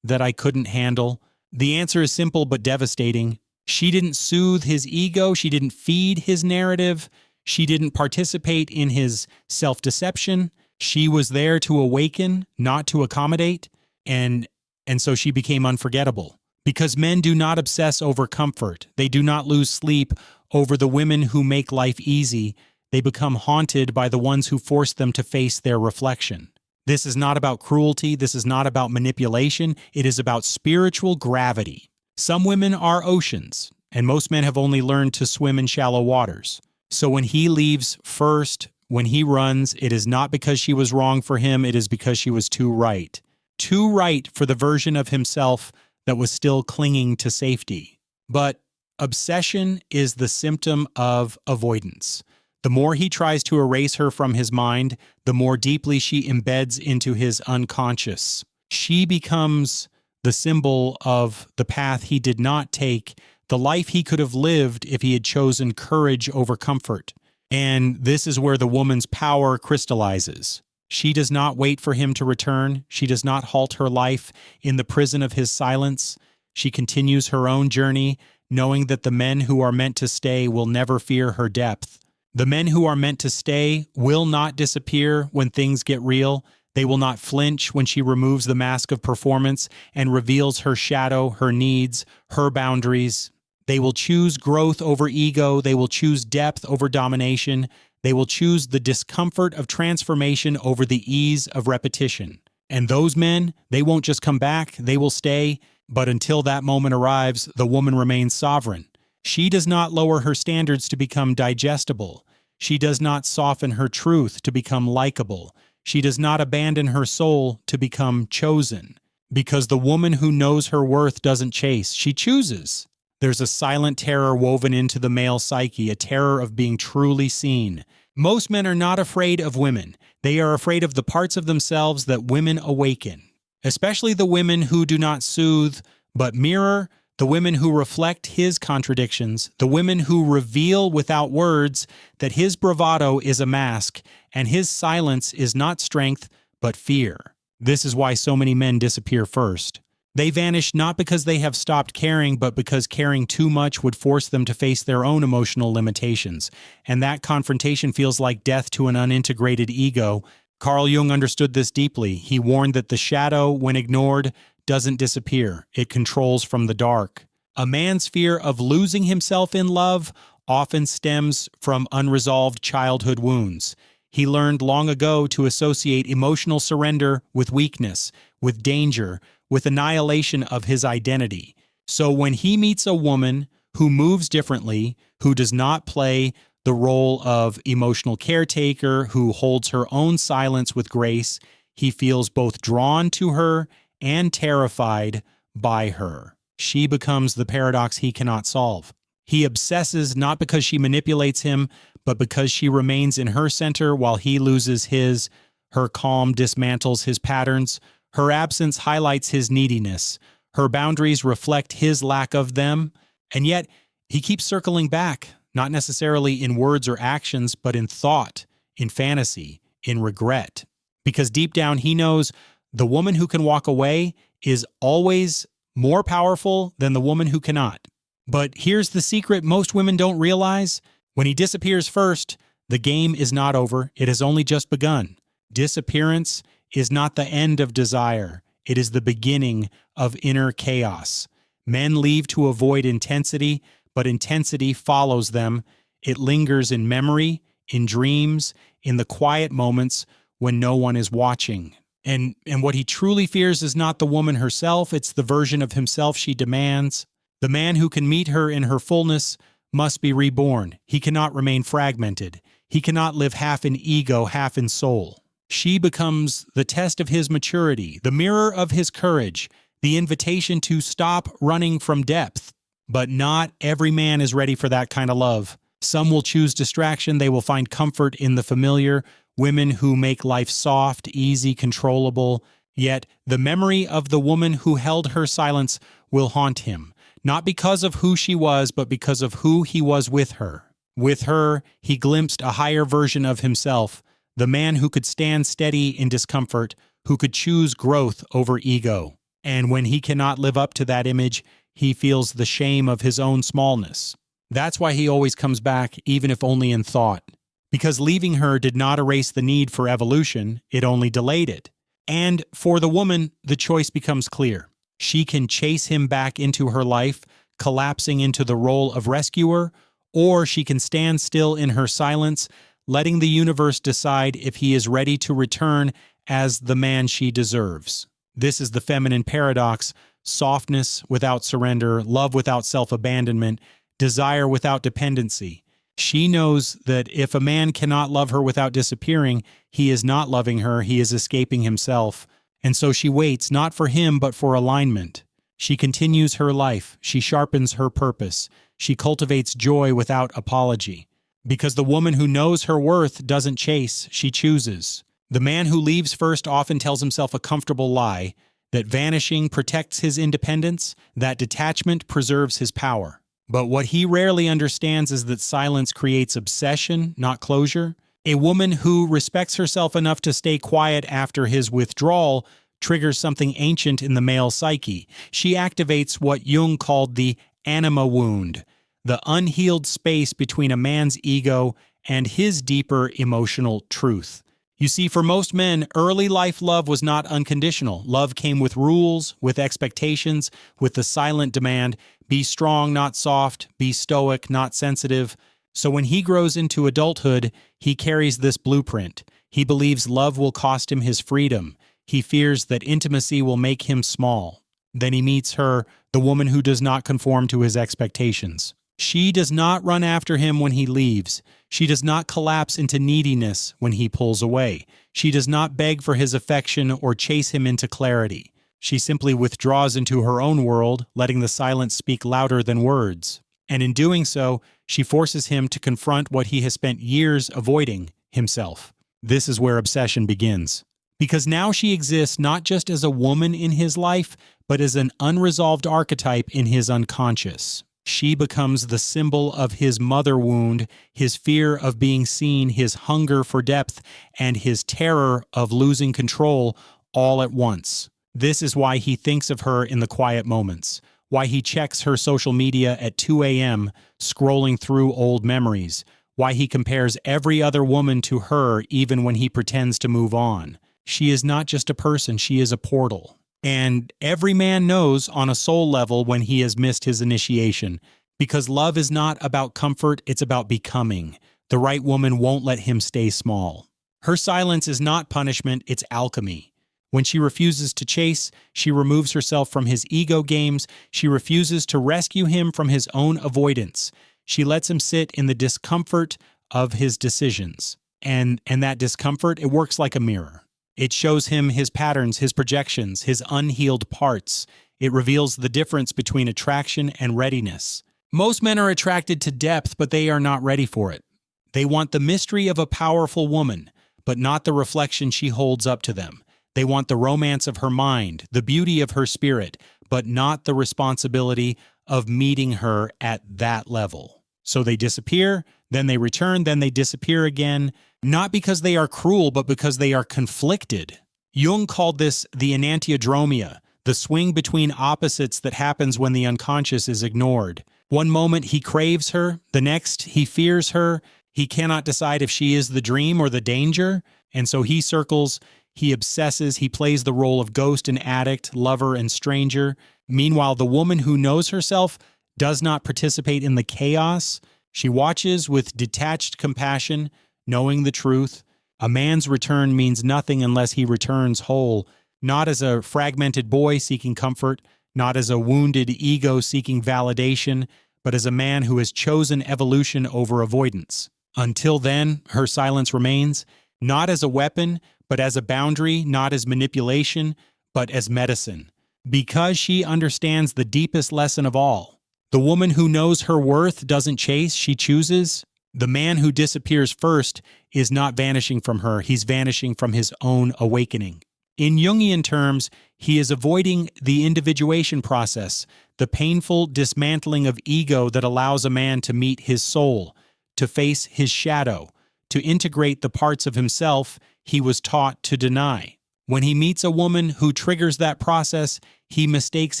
Speaker 1: that I couldn't handle? The answer is simple but devastating. She didn't soothe his ego. She didn't feed his narrative. She didn't participate in his self-deception. She was there to awaken, not to accommodate. And and so she became unforgettable. Because men do not obsess over comfort, they do not lose sleep over the women who make life easy, they become haunted by the ones who force them to face their reflection. This is not about cruelty, this is not about manipulation, it is about spiritual gravity. Some women are oceans, and most men have only learned to swim in shallow waters. So when he leaves first, when he runs, it is not because she was wrong for him, it is because she was too right. Too right for the version of himself that was still clinging to safety. But obsession is the symptom of avoidance. The more he tries to erase her from his mind, the more deeply she embeds into his unconscious. She becomes the symbol of the path he did not take, the life he could have lived if he had chosen courage over comfort. And this is where the woman's power crystallizes. She does not wait for him to return. She does not halt her life in the prison of his silence. She continues her own journey, knowing that the men who are meant to stay will never fear her depth. The men who are meant to stay will not disappear when things get real. They will not flinch when she removes the mask of performance and reveals her shadow, her needs, her boundaries. They will choose growth over ego. They will choose depth over domination. They will choose the discomfort of transformation over the ease of repetition. And those men, they won't just come back, they will stay. But until that moment arrives, the woman remains sovereign. She does not lower her standards to become digestible. She does not soften her truth to become likable. She does not abandon her soul to become chosen. Because the woman who knows her worth doesn't chase, she chooses. There's a silent terror woven into the male psyche, a terror of being truly seen. Most men are not afraid of women. They are afraid of the parts of themselves that women awaken, especially the women who do not soothe but mirror, the women who reflect his contradictions, the women who reveal without words that his bravado is a mask and his silence is not strength but fear. This is why so many men disappear first. They vanish not because they have stopped caring, but because caring too much would force them to face their own emotional limitations. And that confrontation feels like death to an unintegrated ego. Carl Jung understood this deeply. He warned that the shadow, when ignored, doesn't disappear. It controls from the dark. A man's fear of losing himself in love often stems from unresolved childhood wounds. He learned long ago to associate emotional surrender with weakness, with danger, with annihilation of his identity. So when he meets a woman who moves differently, who does not play the role of emotional caretaker, who holds her own silence with grace, he feels both drawn to her and terrified by her. She becomes the paradox he cannot solve. He obsesses not because she manipulates him, but because she remains in her center while he loses his. Her calm dismantles his patterns. Her absence highlights his neediness. Her boundaries reflect his lack of them. And yet, he keeps circling back, not necessarily in words or actions, but in thought, in fantasy, in regret. Because deep down, he knows the woman who can walk away is always more powerful than the woman who cannot. But here's the secret most women don't realize. When he disappears first, the game is not over. It has only just begun. Disappearance is not the end of desire. It is the beginning of inner chaos. Men leave to avoid intensity, but intensity follows them. It lingers in memory, in dreams, in the quiet moments when no one is watching. And what he truly fears is not the woman herself, it's the version of himself she demands. The man who can meet her in her fullness must be reborn. He cannot remain fragmented. He cannot live half in ego, half in soul. She becomes the test of his maturity, the mirror of his courage, the invitation to stop running from depth. But not every man is ready for that kind of love. Some will choose distraction. They will find comfort in the familiar. Women who make life soft, easy, controllable. Yet the memory of the woman who held her silence will haunt him, not because of who she was, but because of who he was with her. With her, he glimpsed a higher version of himself, the man who could stand steady in discomfort, who could choose growth over ego. And when he cannot live up to that image, he feels the shame of his own smallness. That's why he always comes back, even if only in thought. Because leaving her did not erase the need for evolution, it only delayed it. And for the woman, the choice becomes clear. She can chase him back into her life, collapsing into the role of rescuer, or she can stand still in her silence, letting the universe decide if he is ready to return as the man she deserves. This is the feminine paradox: softness without surrender, love without self-abandonment, desire without dependency. She knows that if a man cannot love her without disappearing, he is not loving her, he is escaping himself. And so she waits, not for him, but for alignment. She continues her life. She sharpens her purpose. She cultivates joy without apology. Because the woman who knows her worth doesn't chase, she chooses. The man who leaves first often tells himself a comfortable lie, that vanishing protects his independence, that detachment preserves his power. But what he rarely understands is that silence creates obsession, not closure. A woman who respects herself enough to stay quiet after his withdrawal triggers something ancient in the male psyche. She activates what Jung called the anima wound, the unhealed space between a man's ego and his deeper emotional truth. You see, for most men, early life love was not unconditional. Love came with rules, with expectations, with the silent demand: be strong, not soft, be stoic, not sensitive. So when he grows into adulthood, he carries this blueprint. He believes love will cost him his freedom. He fears that intimacy will make him small. Then he meets her, the woman who does not conform to his expectations. She does not run after him when he leaves. She does not collapse into neediness when he pulls away. She does not beg for his affection or chase him into clarity. She simply withdraws into her own world, letting the silence speak louder than words. And in doing so, she forces him to confront what he has spent years avoiding: himself. This is where obsession begins. Because now she exists not just as a woman in his life, but as an unresolved archetype in his unconscious. She becomes the symbol of his mother wound, his fear of being seen, his hunger for depth, and his terror of losing control all at once. This is why he thinks of her in the quiet moments, why he checks her social media at 2 a.m., scrolling through old memories, why he compares every other woman to her even when he pretends to move on. She is not just a person, she is a portal. And every man knows on a soul level when he has missed his initiation, because love is not about comfort, it's about becoming. The right woman won't let him stay small. Her silence is not punishment, it's alchemy. When she refuses to chase, she removes herself from his ego games. She refuses to rescue him from his own avoidance. She lets him sit in the discomfort of his decisions. And that discomfort, it works like a mirror. It shows him his patterns, his projections, his unhealed parts. It reveals the difference between attraction and readiness. Most men are attracted to depth, but they are not ready for it. They want the mystery of a powerful woman, but not the reflection she holds up to them. They want the romance of her mind, the beauty of her spirit, but not the responsibility of meeting her at that level. So they disappear, then they return, then they disappear again, not because they are cruel, but because they are conflicted. Jung called this the enantiodromia, the swing between opposites that happens when the unconscious is ignored. One moment he craves her, the next he fears her. He cannot decide if she is the dream or the danger, and so he circles, he obsesses, he plays the role of ghost and addict, lover and stranger. Meanwhile, the woman who knows herself does not participate in the chaos. She watches with detached compassion, knowing the truth. A man's return means nothing unless he returns whole, not as a fragmented boy seeking comfort, not as a wounded ego seeking validation, but as a man who has chosen evolution over avoidance. Until then, her silence remains, not as a weapon, but as a boundary, not as manipulation, but as medicine. Because she understands the deepest lesson of all. The woman who knows her worth doesn't chase, she chooses. The man who disappears first is not vanishing from her, he's vanishing from his own awakening. In Jungian terms, he is avoiding the individuation process, the painful dismantling of ego that allows a man to meet his soul, to face his shadow, to integrate the parts of himself he was taught to deny. When he meets a woman who triggers that process, he mistakes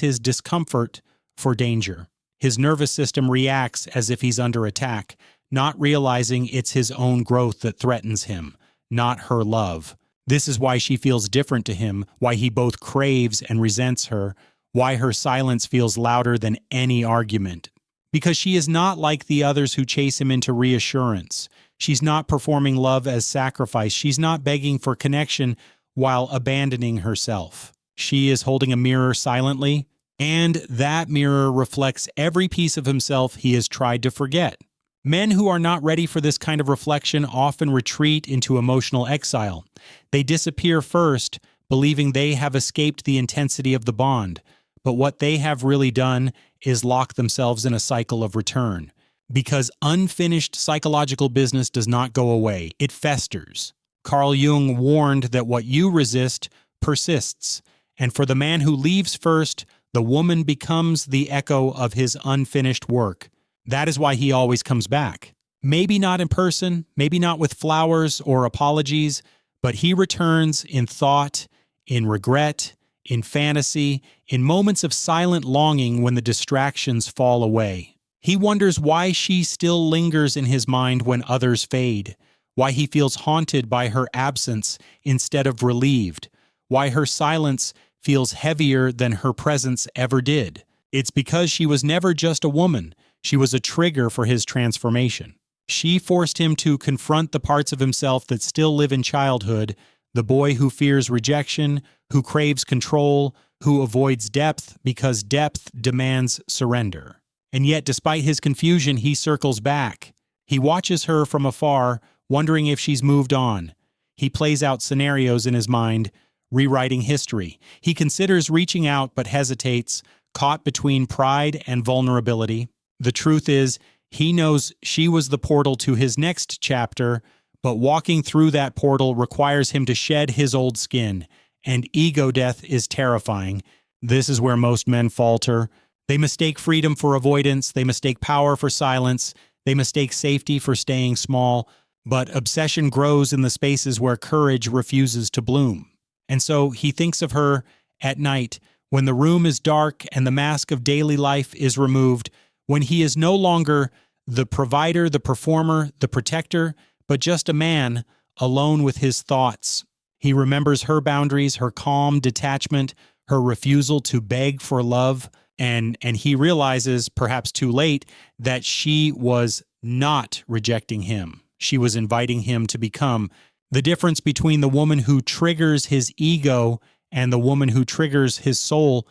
Speaker 1: his discomfort for danger. His nervous system reacts as if he's under attack, not realizing it's his own growth that threatens him, not her love. This is why she feels different to him, why he both craves and resents her, why her silence feels louder than any argument. Because she is not like the others who chase him into reassurance. She's not performing love as sacrifice. She's not begging for connection while abandoning herself. She is holding a mirror silently, and that mirror reflects every piece of himself he has tried to forget. Men who are not ready for this kind of reflection often retreat into emotional exile. They disappear first, believing they have escaped the intensity of the bond. But what they have really done is lock themselves in a cycle of return. Because unfinished psychological business does not go away, it festers. Carl Jung warned that what you resist persists. And for the man who leaves first, the woman becomes the echo of his unfinished work. That is why he always comes back. Maybe not in person, maybe not with flowers or apologies, but he returns in thought, in regret, in fantasy, in moments of silent longing when the distractions fall away. He wonders why she still lingers in his mind when others fade, why he feels haunted by her absence instead of relieved, why her silence feels heavier than her presence ever did. It's because she was never just a woman. She was a trigger for his transformation. She forced him to confront the parts of himself that still live in childhood, the boy who fears rejection, who craves control, who avoids depth because depth demands surrender. And yet, despite his confusion, he circles back. He watches her from afar, wondering if she's moved on. He plays out scenarios in his mind, rewriting history. He considers reaching out but hesitates, caught between pride and vulnerability. The truth is, he knows she was the portal to his next chapter, but walking through that portal requires him to shed his old skin, and ego death is terrifying. This is where most men falter. They mistake freedom for avoidance, they mistake power for silence, they mistake safety for staying small, but obsession grows in the spaces where courage refuses to bloom. And so he thinks of her at night, when the room is dark and the mask of daily life is removed, when he is no longer the provider, the performer, the protector, but just a man alone with his thoughts. He remembers her boundaries, her calm detachment, her refusal to beg for love, and he realizes, perhaps too late, that she was not rejecting him. She was inviting him to become. The difference between the woman who triggers his ego and the woman who triggers his soul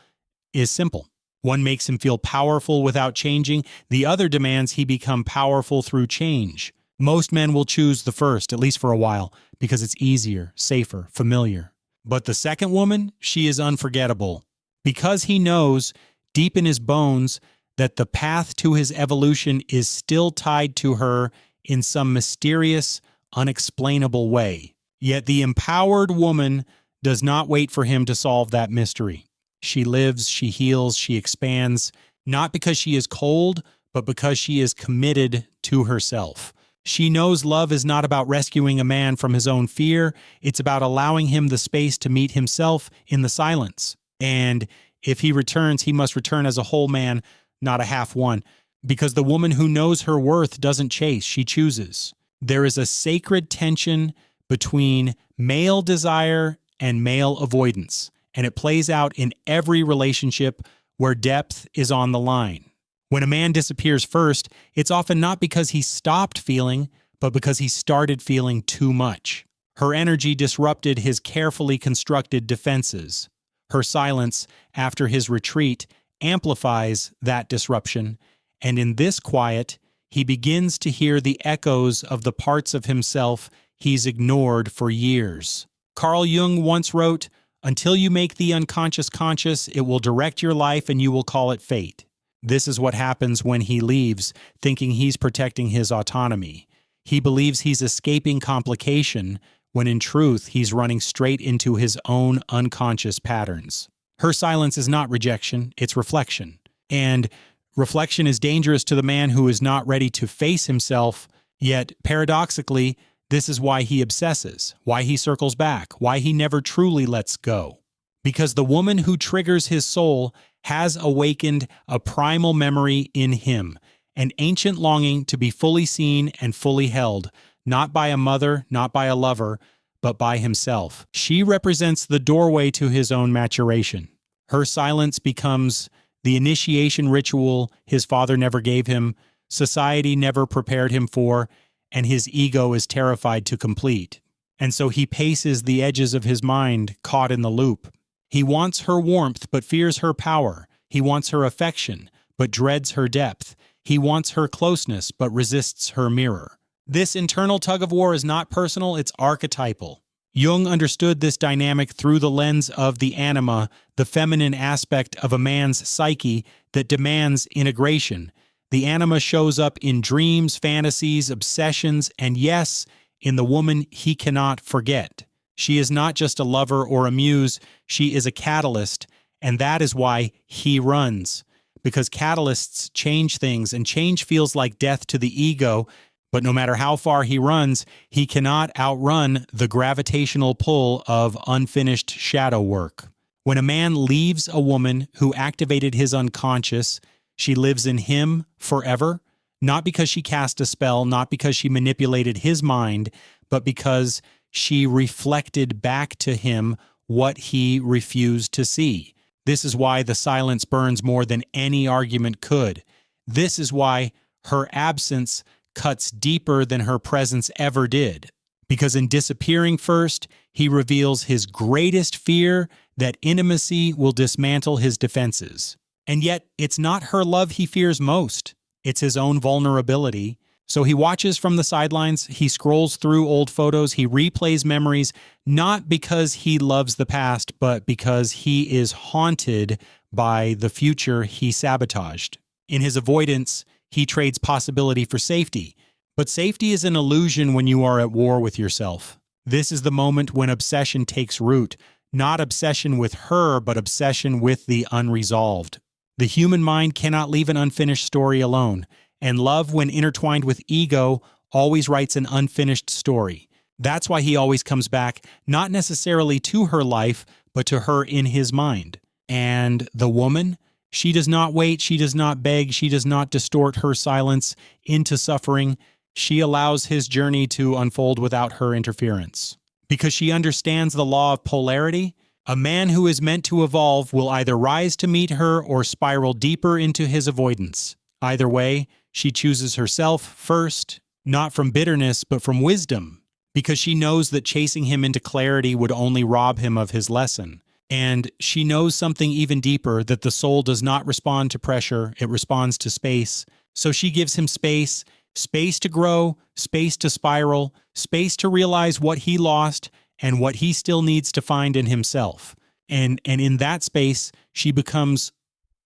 Speaker 1: is simple. One makes him feel powerful without changing. The other demands he become powerful through change. Most men will choose the first, at least for a while, because it's easier, safer, familiar. But the second woman, she is unforgettable. Because he knows, deep in his bones, that the path to his evolution is still tied to her in some mysterious, unexplainable way. Yet the empowered woman does not wait for him to solve that mystery. She lives, she heals, she expands, not because she is cold, but because she is committed to herself. She knows love is not about rescuing a man from his own fear. It's about allowing him the space to meet himself in the silence. And if he returns, he must return as a whole man, not a half one. Because the woman who knows her worth doesn't chase, she chooses. There is a sacred tension between male desire and male avoidance, and it plays out in every relationship where depth is on the line. When a man disappears first, it's often not because he stopped feeling, but because he started feeling too much. Her energy disrupted his carefully constructed defenses. Her silence after his retreat amplifies that disruption, and in this quiet, he begins to hear the echoes of the parts of himself he's ignored for years. Carl Jung once wrote, "Until you make the unconscious conscious, it will direct your life and you will call it fate." This is what happens when he leaves, thinking he's protecting his autonomy. He believes he's escaping complication, when in truth he's running straight into his own unconscious patterns. Her silence is not rejection, it's reflection. And reflection is dangerous to the man who is not ready to face himself, yet paradoxically, this is why he obsesses, why he circles back, why he never truly lets go. Because the woman who triggers his soul has awakened a primal memory in him, an ancient longing to be fully seen and fully held, not by a mother, not by a lover, but by himself. She represents the doorway to his own maturation. Her silence becomes the initiation ritual his father never gave him, society never prepared him for, and his ego is terrified to complete. And so he paces the edges of his mind, caught in the loop. He wants her warmth, but fears her power. He wants her affection, but dreads her depth. He wants her closeness, but resists her mirror. This internal tug-of-war is not personal, it's archetypal. Jung understood this dynamic through the lens of the anima, the feminine aspect of a man's psyche that demands integration. The anima shows up in dreams, fantasies, obsessions, and yes, in the woman he cannot forget. She is not just a lover or a muse, she is a catalyst, and that is why he runs. Because catalysts change things, and change feels like death to the ego, but no matter how far he runs, he cannot outrun the gravitational pull of unfinished shadow work. When a man leaves a woman who activated his unconscious, she lives in him forever, not because she cast a spell, not because she manipulated his mind, but because she reflected back to him what he refused to see. This is why the silence burns more than any argument could. This is why her absence cuts deeper than her presence ever did. Because in disappearing first, he reveals his greatest fear that intimacy will dismantle his defenses. And yet, it's not her love he fears most. It's his own vulnerability. So he watches from the sidelines, he scrolls through old photos, he replays memories, not because he loves the past, but because he is haunted by the future he sabotaged. In his avoidance, he trades possibility for safety. But safety is an illusion when you are at war with yourself. This is the moment when obsession takes root, not obsession with her, but obsession with the unresolved. The human mind cannot leave an unfinished story alone, and love, when intertwined with ego, always writes an unfinished story. That's why he always comes back, not necessarily to her life, but to her in his mind. And the woman? She does not wait, she does not beg, she does not distort her silence into suffering. She allows his journey to unfold without her interference. Because she understands the law of polarity, a man who is meant to evolve will either rise to meet her or spiral deeper into his avoidance. Either way, she chooses herself first, not from bitterness, but from wisdom, because she knows that chasing him into clarity would only rob him of his lesson. And she knows something even deeper, that the soul does not respond to pressure, it responds to space. So she gives him space, space to grow, space to spiral, space to realize what he lost and what he still needs to find in himself. And in that space, she becomes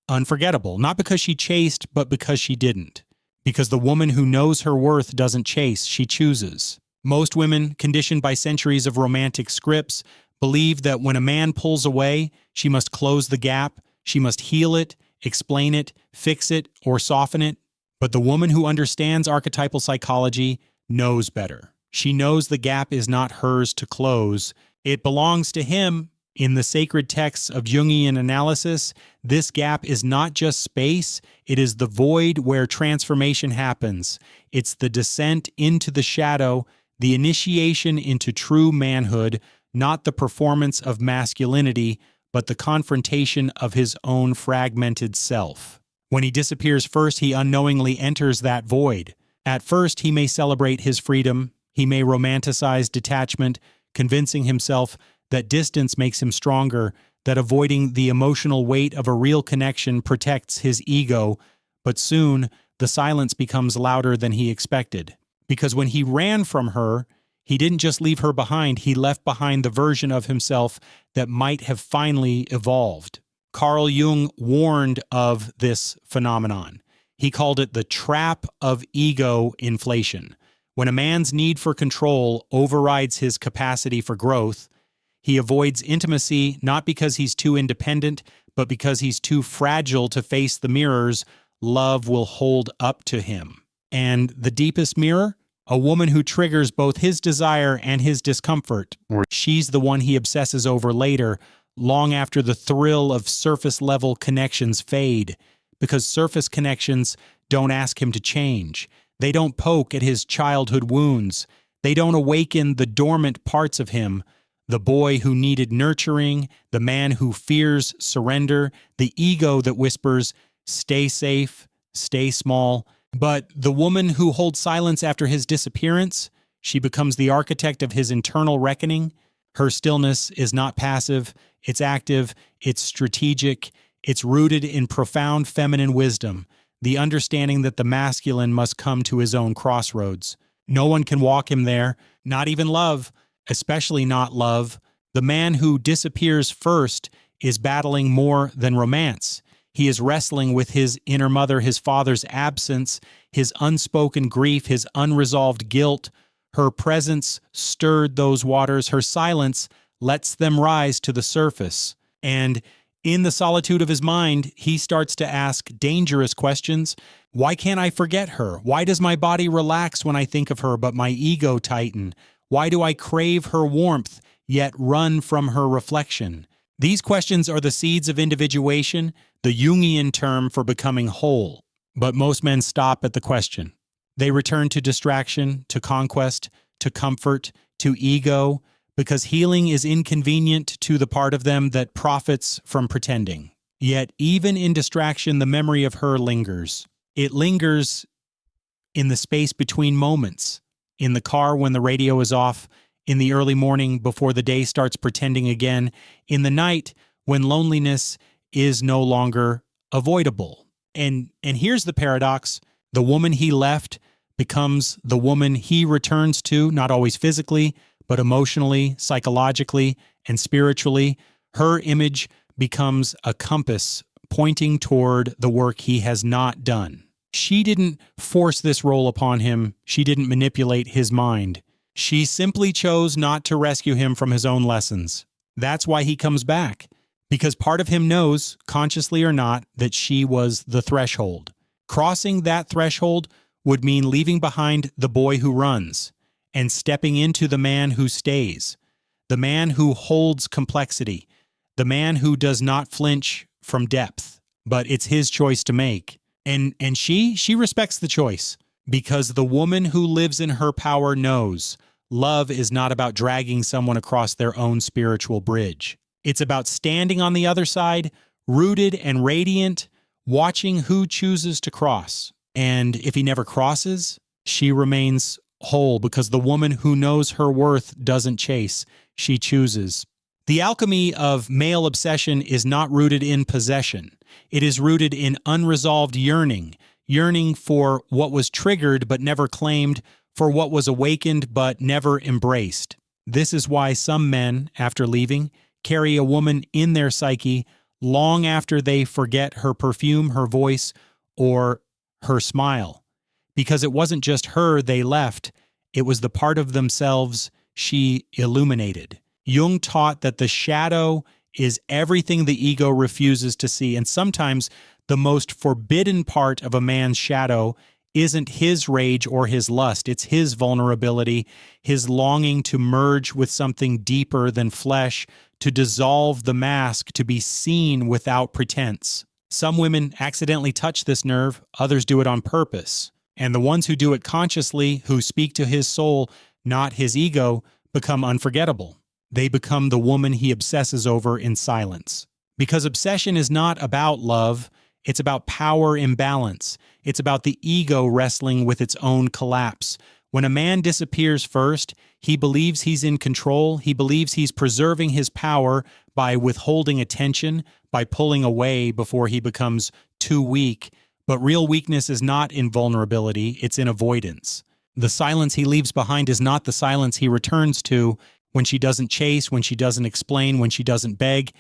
Speaker 1: unforgettable, not because she chased, but because she didn't. Because the woman who knows her worth doesn't chase, she chooses. Most women, conditioned by centuries of romantic scripts, believe that when a man pulls away, she must close the gap, she must heal it, explain it, fix it, or soften it. But the woman who understands archetypal psychology knows better. She knows the gap is not hers to close. It belongs to him. In the sacred texts of Jungian analysis, this gap is not just space, it is the void where transformation happens. It's the descent into the shadow, the initiation into true manhood, not the performance of masculinity, but the confrontation of his own fragmented self. When he disappears first, he unknowingly enters that void. At first, he may celebrate his freedom, he may romanticize detachment, convincing himself that distance makes him stronger, that avoiding the emotional weight of a real connection protects his ego, but soon the silence becomes louder than he expected. Because when he ran from her, he didn't just leave her behind, he left behind the version of himself that might have finally evolved. Carl Jung warned of this phenomenon. He called it the trap of ego inflation. When a man's need for control overrides his capacity for growth, he avoids intimacy not because he's too independent, but because he's too fragile to face the mirrors love will hold up to him. And the deepest mirror? A woman who triggers both his desire and his discomfort. She's the one he obsesses over later, long after the thrill of surface-level connections fade. Because surface connections don't ask him to change. They don't poke at his childhood wounds. They don't awaken the dormant parts of him. The boy who needed nurturing, the man who fears surrender, the ego that whispers, stay safe, stay small. But the woman who holds silence after his disappearance, she becomes the architect of his internal reckoning. Her stillness is not passive, it's active, it's strategic, it's rooted in profound feminine wisdom, the understanding that the masculine must come to his own crossroads. No one can walk him there, not even love, especially not love. The man who disappears first is battling more than romance. He is wrestling with his inner mother, his father's absence, his unspoken grief, his unresolved guilt. Her presence stirred those waters. Her silence lets them rise to the surface. And in the solitude of his mind, he starts to ask dangerous questions. Why can't I forget her? Why does my body relax when I think of her, but my ego tighten? Why do I crave her warmth, yet run from her reflection? These questions are the seeds of individuation, the Jungian term for becoming whole. But most men stop at the question. They return to distraction, to conquest, to comfort, to ego, because healing is inconvenient to the part of them that profits from pretending. Yet even in distraction, the memory of her lingers. It lingers in the space between moments, in the car when the radio is off, in the early morning before the day starts pretending again, in the night when loneliness is no longer avoidable. And here's the paradox. The woman he left becomes the woman he returns to, not always physically, but emotionally, psychologically, and spiritually. Her image becomes a compass pointing toward the work he has not done. She didn't force this role upon him. She didn't manipulate his mind. She simply chose not to rescue him from his own lessons. That's why he comes back, because part of him knows, consciously or not, that she was the threshold. Crossing that threshold would mean leaving behind the boy who runs and stepping into the man who stays, the man who holds complexity, the man who does not flinch from depth, but it's his choice to make. And she respects the choice, because the woman who lives in her power knows love is not about dragging someone across their own spiritual bridge. It's about standing on the other side, rooted and radiant, watching who chooses to cross. And if he never crosses, she remains whole, because the woman who knows her worth doesn't chase, she chooses. The alchemy of male obsession is not rooted in possession. It is rooted in unresolved yearning for what was triggered but never claimed, for what was awakened but never embraced. This is why some men, after leaving, carry a woman in their psyche long after they forget her perfume, her voice, or her smile. Because it wasn't just her they left, it was the part of themselves she illuminated. Jung taught that the shadow is everything the ego refuses to see, and sometimes the most forbidden part of a man's shadow isn't his rage or his lust, it's his vulnerability, his longing to merge with something deeper than flesh, to dissolve the mask, to be seen without pretense. Some women accidentally touch this nerve, others do it on purpose. And the ones who do it consciously, who speak to his soul, not his ego, become unforgettable. They become the woman he obsesses over in silence. Because obsession is not about love, it's about power imbalance. It's about the ego wrestling with its own collapse. When a man disappears first, he believes he's in control, he believes he's preserving his power by withholding attention, by pulling away before he becomes too weak. But real weakness is not in vulnerability, it's in avoidance. The silence he leaves behind is not the silence he returns to when she doesn't chase, when she doesn't explain, when she doesn't beg.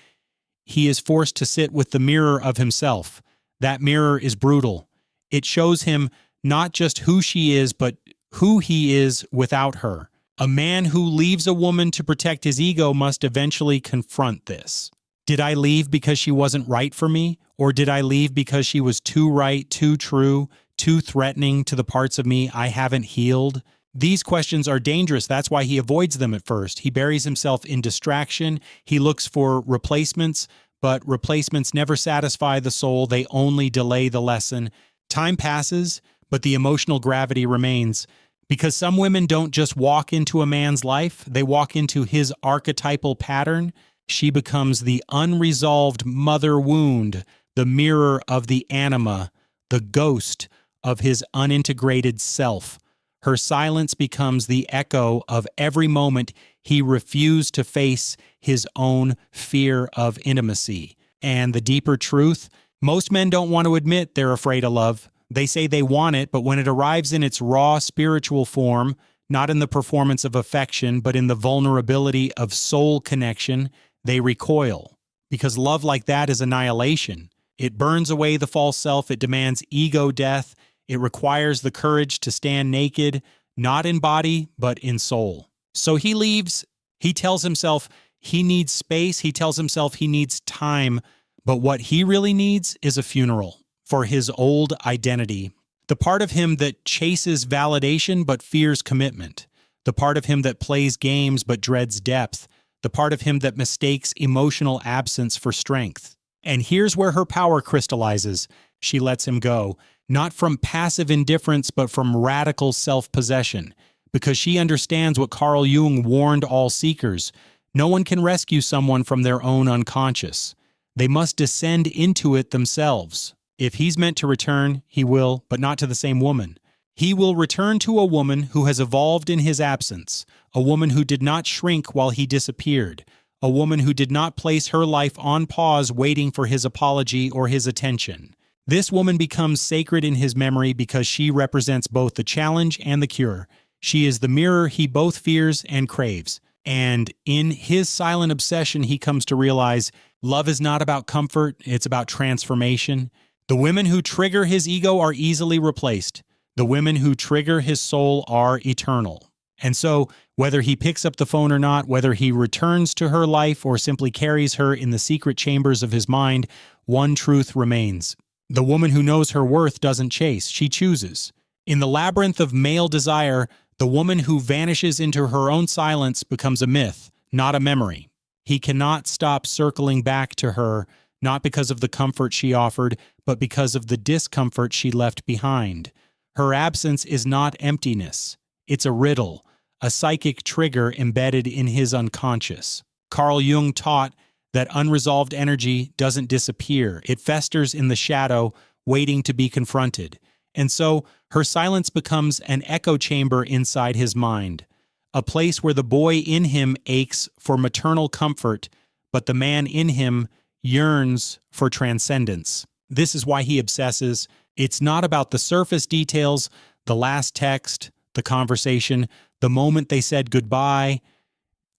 Speaker 1: He is forced to sit with the mirror of himself. That mirror is brutal. It shows him not just who she is, but who he is without her. A man who leaves a woman to protect his ego must eventually confront this. Did I leave because she wasn't right for me? Or did I leave because she was too right, too true, too threatening to the parts of me I haven't healed? These questions are dangerous. That's why he avoids them at first. He buries himself in distraction. He looks for replacements, but replacements never satisfy the soul. They only delay the lesson. Time passes, but the emotional gravity remains. Because some women don't just walk into a man's life, they walk into his archetypal pattern. She becomes the unresolved mother wound, the mirror of the anima, the ghost of his unintegrated self. Her silence becomes the echo of every moment he refused to face his own fear of intimacy. And the deeper truth, most men don't want to admit they're afraid of love. They say they want it, but when it arrives in its raw spiritual form, not in the performance of affection, but in the vulnerability of soul connection, they recoil. Because love like that is annihilation. It burns away the false self, it demands ego death, it requires the courage to stand naked, not in body, but in soul. So he leaves, he tells himself he needs space, he tells himself he needs time, but what he really needs is a funeral for his old identity. The part of him that chases validation but fears commitment. The part of him that plays games but dreads depth. The part of him that mistakes emotional absence for strength. And here's where her power crystallizes. She lets him go, not from passive indifference but from radical self-possession, because she understands what Carl Jung warned all seekers. No one can rescue someone from their own unconscious. They must descend into it themselves. If he's meant to return, he will, but not to the same woman. He will return to a woman who has evolved in his absence, a woman who did not shrink while he disappeared, a woman who did not place her life on pause waiting for his apology or his attention. This woman becomes sacred in his memory because she represents both the challenge and the cure. She is the mirror he both fears and craves. And in his silent obsession, he comes to realize love is not about comfort, it's about transformation. The women who trigger his ego are easily replaced. The women who trigger his soul are eternal. And so, whether he picks up the phone or not, whether he returns to her life or simply carries her in the secret chambers of his mind, one truth remains. The woman who knows her worth doesn't chase, she chooses. In the labyrinth of male desire, the woman who vanishes into her own silence becomes a myth, not a memory. He cannot stop circling back to her, not because of the comfort she offered, but because of the discomfort she left behind. Her absence is not emptiness. It's a riddle, a psychic trigger embedded in his unconscious. Carl Jung taught that unresolved energy doesn't disappear. It festers in the shadow, waiting to be confronted. And so, her silence becomes an echo chamber inside his mind, a place where the boy in him aches for maternal comfort, but the man in him yearns for transcendence. This is why he obsesses. It's not about the surface details, the last text, the conversation, the moment they said goodbye.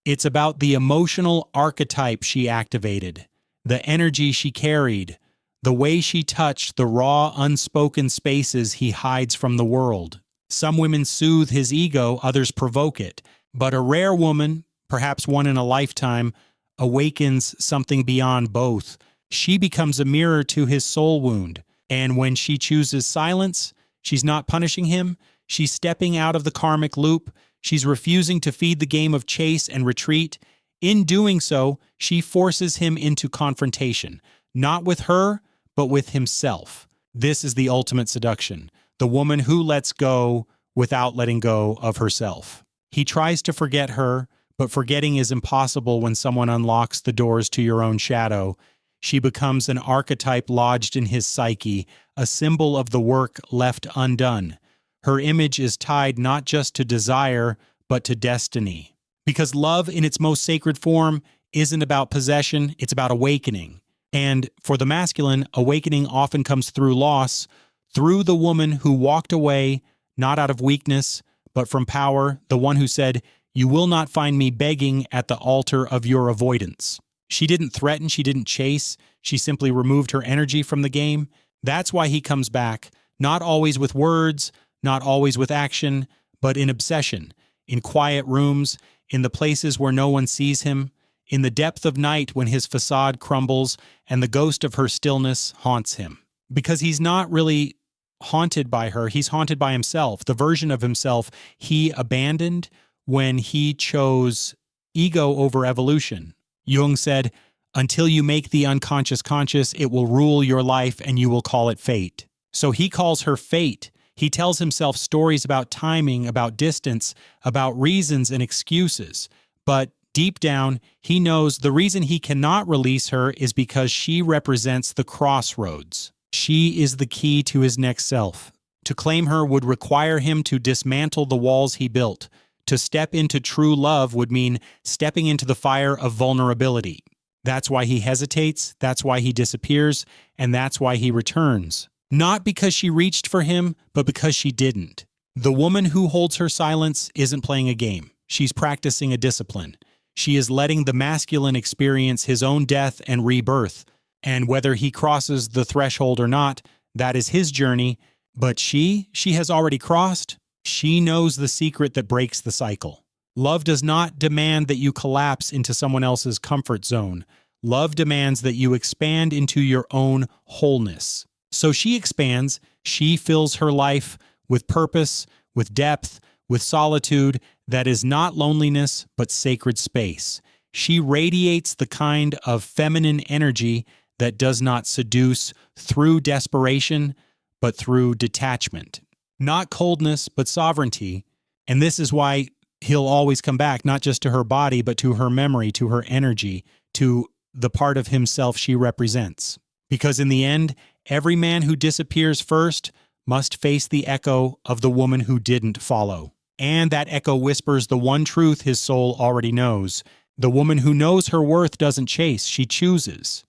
Speaker 1: It's about the emotional archetype she activated, the energy she carried, the way she touched the raw, unspoken spaces he hides from the world. Some women soothe his ego, others provoke it. But a rare woman, perhaps one in a lifetime, awakens something beyond both. She becomes a mirror to his soul wound. And when she chooses silence, she's not punishing him. She's stepping out of the karmic loop. She's refusing to feed the game of chase and retreat. In doing so, she forces him into confrontation, not with her, but with himself. This is the ultimate seduction, the woman who lets go without letting go of herself. He tries to forget her, but forgetting is impossible when someone unlocks the doors to your own shadow. She becomes an archetype lodged in his psyche, a symbol of the work left undone. Her image is tied not just to desire, but to destiny. Because love in its most sacred form isn't about possession, it's about awakening. And for the masculine, awakening often comes through loss, through the woman who walked away, not out of weakness, but from power, the one who said, "You will not find me begging at the altar of your avoidance." She didn't threaten, she didn't chase, she simply removed her energy from the game. That's why he comes back, not always with words, not always with action, but in obsession, in quiet rooms, in the places where no one sees him, in the depth of night when his facade crumbles and the ghost of her stillness haunts him. Because he's not really haunted by her, he's haunted by himself, the version of himself he abandoned when he chose ego over evolution. Jung said, "Until you make the unconscious conscious, it will rule your life and you will call it fate." So he calls her fate. He tells himself stories about timing, about distance, about reasons and excuses. But deep down, he knows the reason he cannot release her is because she represents the crossroads. She is the key to his next self. To claim her would require him to dismantle the walls he built. To step into true love would mean stepping into the fire of vulnerability. That's why he hesitates, that's why he disappears, and that's why he returns. Not because she reached for him, but because she didn't. The woman who holds her silence isn't playing a game. She's practicing a discipline. She is letting the masculine experience his own death and rebirth. And whether he crosses the threshold or not, that is his journey. But she has already crossed. She knows the secret that breaks the cycle. Love does not demand that you collapse into someone else's comfort zone. Love demands that you expand into your own wholeness. So she expands. She fills her life with purpose, with depth, with solitude that is not loneliness, but sacred space. She radiates the kind of feminine energy that does not seduce through desperation, but through detachment. Not coldness, but sovereignty. And this is why he'll always come back, not just to her body, but to her memory, to her energy, to the part of himself she represents. Because in the end, every man who disappears first must face the echo of the woman who didn't follow. And that echo whispers the one truth his soul already knows. The woman who knows her worth doesn't chase, she chooses.